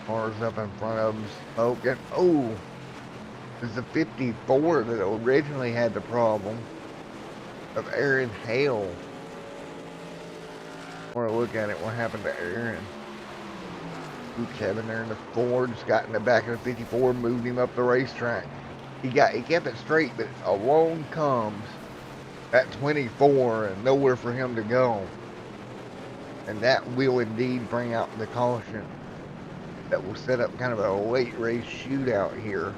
Cars up in front of him smoking. Oh, it's the 54 that originally had the problem of Aaron Hale. I want to look at it. What happened to Aaron? Ooh, Kevin there in the Ford's got in the back of the 54, moved him up the racetrack. He kept it straight, but along comes that 24 and nowhere for him to go. And that will indeed bring out the caution that will set up kind of a late race shootout here.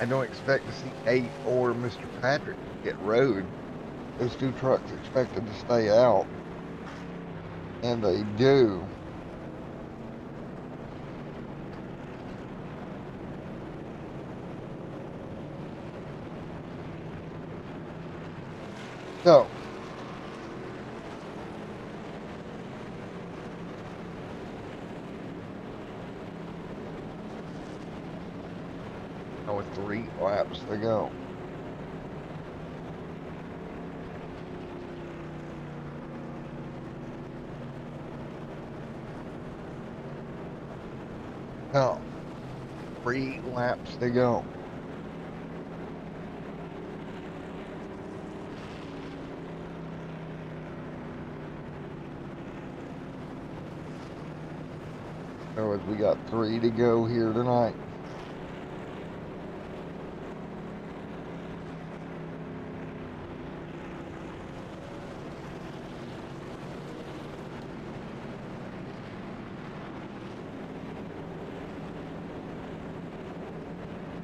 I don't expect to see 8 or Mr. Patrick get rode. Those two trucks expected to stay out. And they do. So, with 3 laps to go. Now, 3 laps to go. So as we got 3 to go here tonight.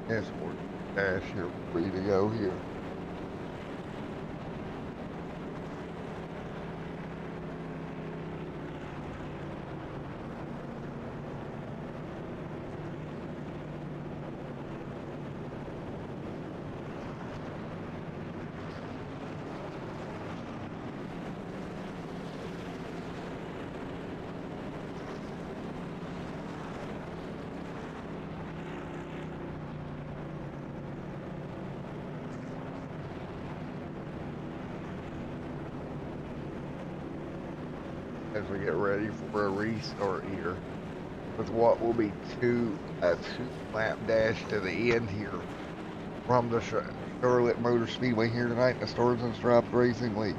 Escort dash here, 3 to go here. As we get ready for a restart here with what will be a 2 lap dash to the end here from the Charlotte Motor Speedway here tonight in the Stars and Stripes Racing League.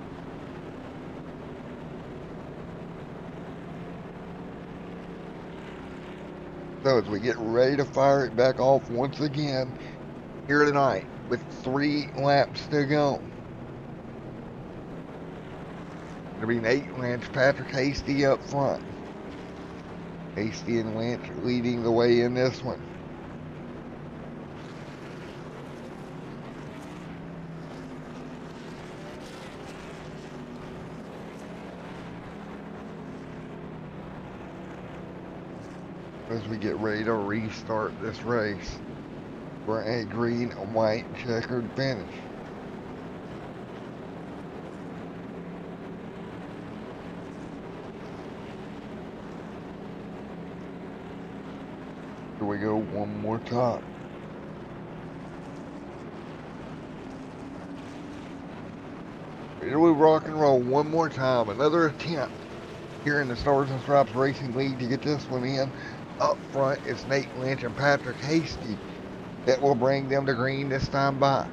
So as we get ready to fire it back off once again here tonight with 3 laps to go. It'll be Nate Lynch, Patrick Hasty up front. Hasty and Lynch leading the way in this one. As we get ready to restart this race for a green and white checkered finish. Here we go one more time. Here we rock and roll one more time. Another attempt here in the Stars and Stripes Racing League to get this one in. Up front, it's Nate Lynch and Patrick Hasty that will bring them to green this time by.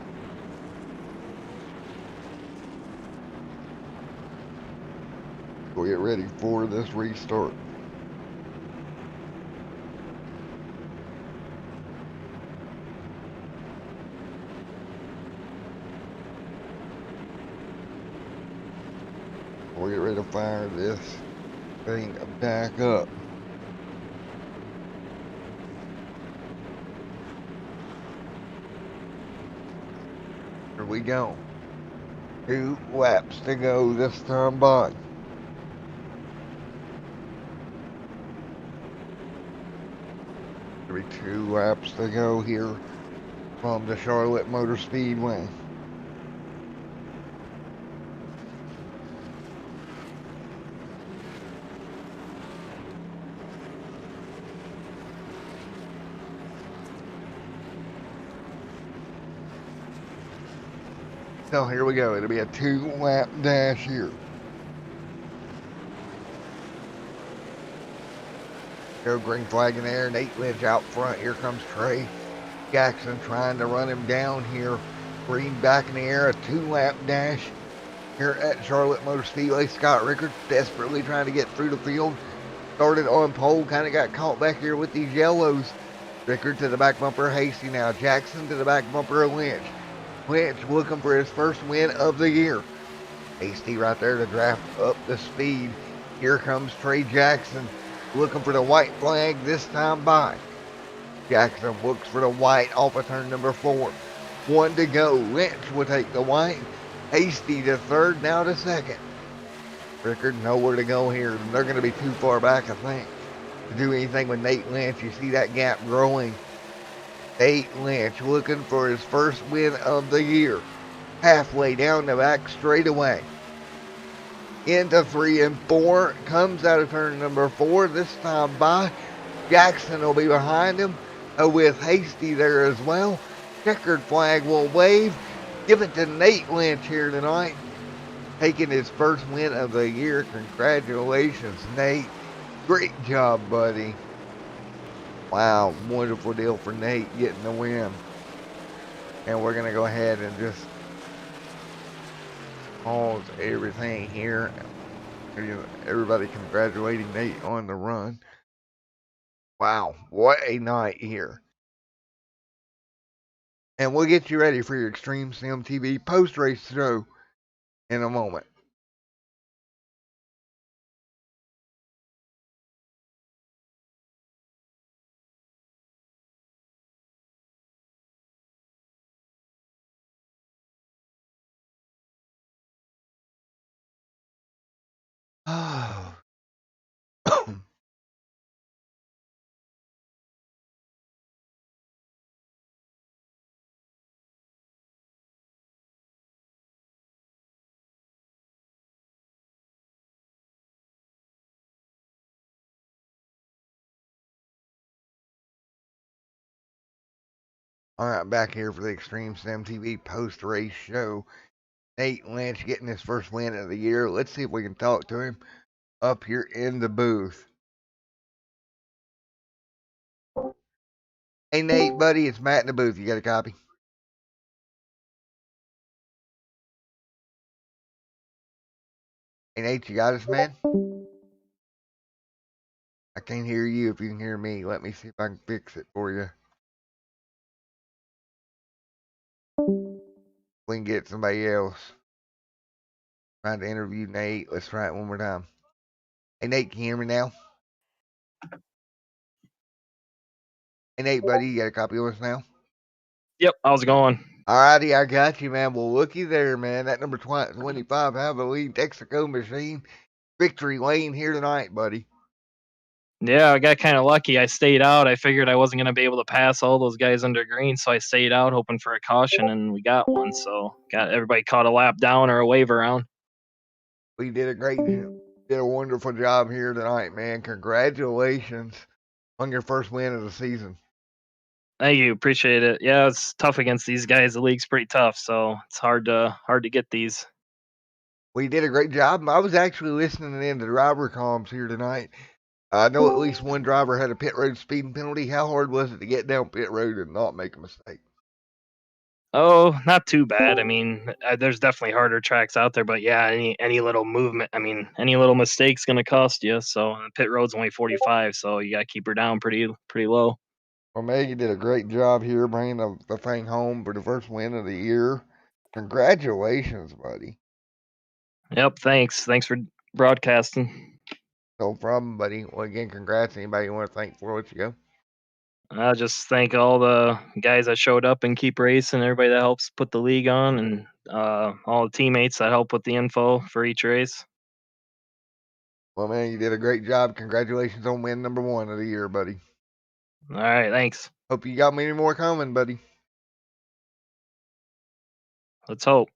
We'll get ready for this restart. We'll get ready to fire this thing back up. Here we go. 2 laps to go this time by. There'll be 2 laps to go here from the Charlotte Motor Speedway. So here we go. It'll be a 2 lap dash here. No green flag in there. Nate Lynch out front. Here comes Trey Jackson trying to run him down here. Green back in the air. A 2-lap dash here at Charlotte Motor Speedway. Scott Rickard desperately trying to get through the field. Started on pole. Kind of got caught back here with these yellows. Rickard to the back bumper. Hasty now. Jackson to the back bumper of Lynch. Lynch looking for his first win of the year. Hasty right there to draft up the speed. Here comes Trey Jackson looking for the white flag this time by. Jackson looks for the white off of turn number 4. 1 to go. Lynch will take the white. Hasty to third, now to second. Rickard nowhere to go here. They're going to be too far back, I think, to do anything with Nate Lynch. You see that gap growing. Nate Lynch looking for his first win of the year. Halfway down the back straightaway. Into 3 and 4. Comes out of turn number 4. This time by. Jackson will be behind him with Hasty there as well. Checkered flag will wave. Give it to Nate Lynch here tonight. Taking his first win of the year. Congratulations, Nate. Great job, buddy. Wow, wonderful deal for Nate getting the win. And we're going to go ahead and just pause everything here. Everybody congratulating Nate on the run. Wow, what a night here. And we'll get you ready for your Extreme Sim TV post-race show in a moment. Oh. All right, back here for the Extreme Sim TV post-race show. Nate Lynch getting his first win of the year. Let's see if we can talk to him up here in the booth. Hey, Nate, buddy, it's Matt in the booth. You got a copy? Hey, Nate, you got us, man? I can't hear you. If you can hear me, let me see if I can fix it for you. We can get somebody else. Trying to interview Nate. Let's try it one more time. Hey, Nate, can you hear me now? Hey, Nate, buddy, you got a copy of us now?
Yep, how's it going?
Alrighty, I got you, man. Well, looky there, man. That number 25, have a lead Texaco machine. Victory lane here tonight, buddy.
Yeah, I got kind of lucky. I stayed out. I figured I wasn't going to be able to pass all those guys under green, so I stayed out hoping for a caution, and we got one. So got everybody caught a lap down or a wave around.
We did a wonderful job here tonight, man. Congratulations on your first win of the season.
Thank you, appreciate it. Yeah, it's tough against these guys. The league's pretty tough, so it's hard to get these.
We did a great job. I was actually listening in to driver comms here tonight. I know at least one driver had a pit road speeding penalty. How hard was it to get down pit road and not make a mistake?
Oh, not too bad. I mean, there's definitely harder tracks out there, but yeah, any little movement, I mean, any little mistake's going to cost you. So pit road's only 45, so you got to keep her down pretty low.
Well, Meg, you did a great job here bringing the thing home for the first win of the year. Congratulations, buddy.
Yep, thanks. Thanks for broadcasting.
No problem, buddy. Well, again, congrats. Anybody you want to thank before I let you go?
I just thank all the guys that showed up and keep racing, everybody that helps put the league on, and all the teammates that help with the info for each race.
Well, man, you did a great job. Congratulations on win number 1 of the year, buddy.
All right, thanks.
Hope you got many more coming, buddy.
Let's hope.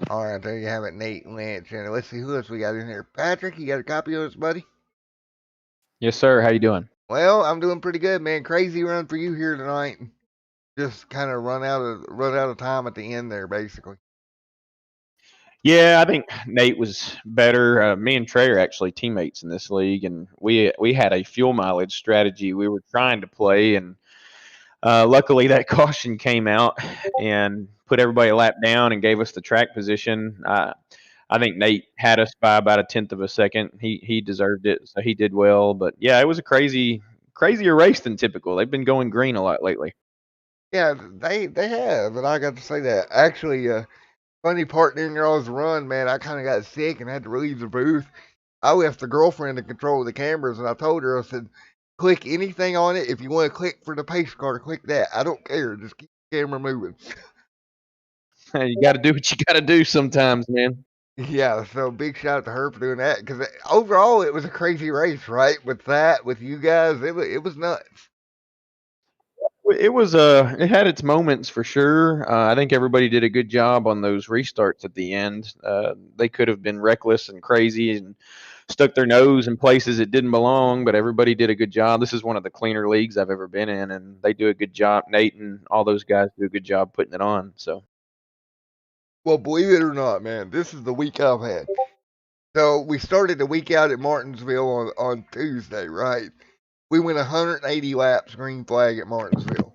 All right, there you have it, Nate Lynch. And let's see who else we got in here. Patrick, you got a copy of us, buddy?
Yes, sir. How you doing?
Well, I'm doing pretty good, man. Crazy run for you here tonight. Just kind of run out of time at the end there, basically.
Yeah, I think Nate was better. Me and Trey are actually teammates in this league, and we had a fuel mileage strategy we were trying to play, and luckily that caution came out and put everybody a lap down and gave us the track position. I think Nate had us by about a tenth of a second. He deserved it, so he did well. But yeah, it was a crazier race than typical. They've been going green a lot lately.
Yeah, they have, and I got to say that. Actually, funny part during y'all's run, man, I kind of got sick and had to leave the booth. I left the girlfriend in control of the cameras, and I told her, I said, click anything on it. If you want to click for the pace car, click that. I don't care. Just keep the camera moving.
You got to do what you got to do sometimes, man.
Yeah, so big shout out to her for doing that, because overall it was a crazy race, right? With that, with you guys, it was nuts.
It had its moments for sure. I think everybody did a good job on those restarts at the end. They could have been reckless and crazy and stuck their nose in places it didn't belong, but everybody did a good job. This is one of the cleaner leagues I've ever been in, and they do a good job. Nate and all those guys do a good job putting it on. So
Well, believe it or not, man, this is the week I've had. So we started the week out at Martinsville on Tuesday, right? We went 180 laps green flag at Martinsville.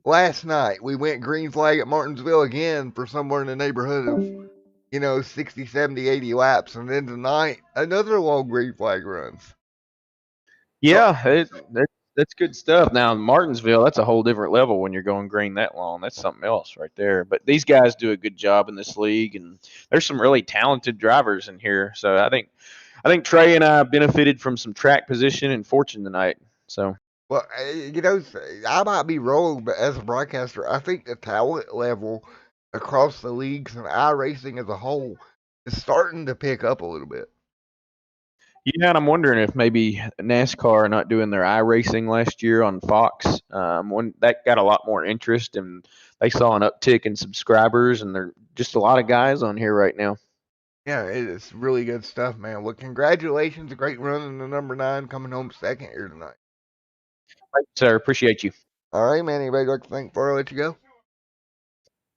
Last night we went green flag at Martinsville again for somewhere in the neighborhood of 60, 70, 80 laps, and then tonight another long green flag runs. So
yeah, that's good stuff. Now Martinsville, that's a whole different level when you're going green that long. That's something else right there. But these guys do a good job in this league, and there's some really talented drivers in here. So I think Trey and I benefited from some track position and fortune tonight. So
well, I might be wrong, but as a broadcaster, I think the talent level across the leagues and iRacing as a whole is starting to pick up a little bit.
yeah, and I'm wondering if maybe NASCAR are not doing their iRacing last year on Fox. When that got a lot more interest, and they saw an uptick in subscribers, and there are just a lot of guys on here right now.
Yeah, it is really good stuff, man. Well, congratulations, a great run in the number 9, coming home second here tonight.
Thanks, sir. Appreciate you.
All right, man. Anybody like to thank before I let you go?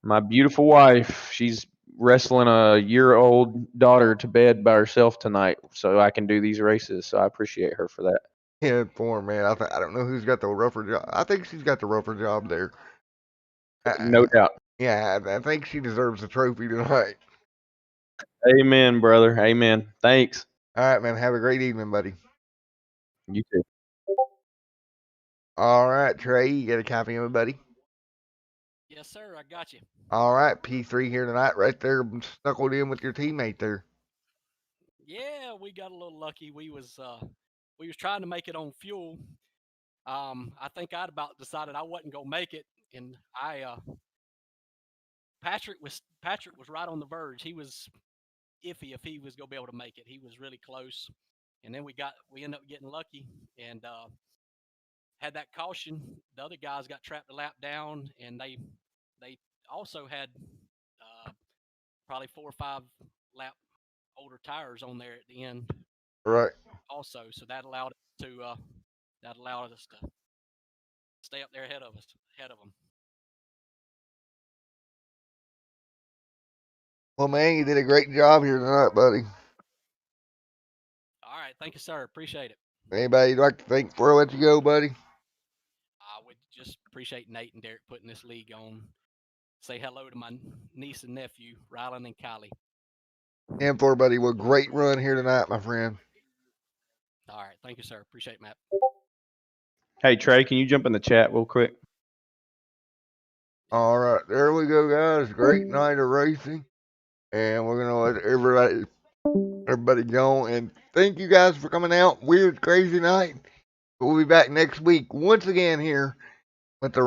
My beautiful wife, she's wrestling a year-old daughter to bed by herself tonight so I can do these races. So I appreciate her for that.
Yeah, for man. I don't know who's got the rougher job. I think she's got the rougher job there.
No doubt.
Yeah, I think she deserves the trophy tonight.
Amen, brother. Amen. Thanks.
All right, man. Have a great evening, buddy.
You too.
All right, Trey, you got a copy of it, buddy?
Yes, sir. I got you.
All right, P3 here tonight, right there, snuggled in with your teammate there.
Yeah, we got a little lucky. We was trying to make it on fuel. I think I'd about decided I wasn't gonna make it, and Patrick was right on the verge. He was iffy if he was gonna be able to make it. He was really close, and then we ended up getting lucky and had that caution. The other guys got trapped a lap down, and they also had probably 4 or 5 lap older tires on there at the end.
Right.
Also, so that allowed us to stay up there ahead of them.
Well, man, you did a great job here tonight, buddy.
All right, thank you, sir. Appreciate it.
Anybody you'd like to thank before I let you go, buddy?
I would just appreciate Nate and Derek putting this league on. Say hello to my niece and nephew, Rylan and Kylie.
And for buddy, well, great run here tonight, my friend.
All right, thank you, sir. Appreciate it, Matt.
Hey, Trey, can you jump in the chat real quick?
All right, there we go, guys. Great night of racing, and we're gonna let everybody go. And thank you guys for coming out. Weird, crazy night. We'll be back next week once again here with the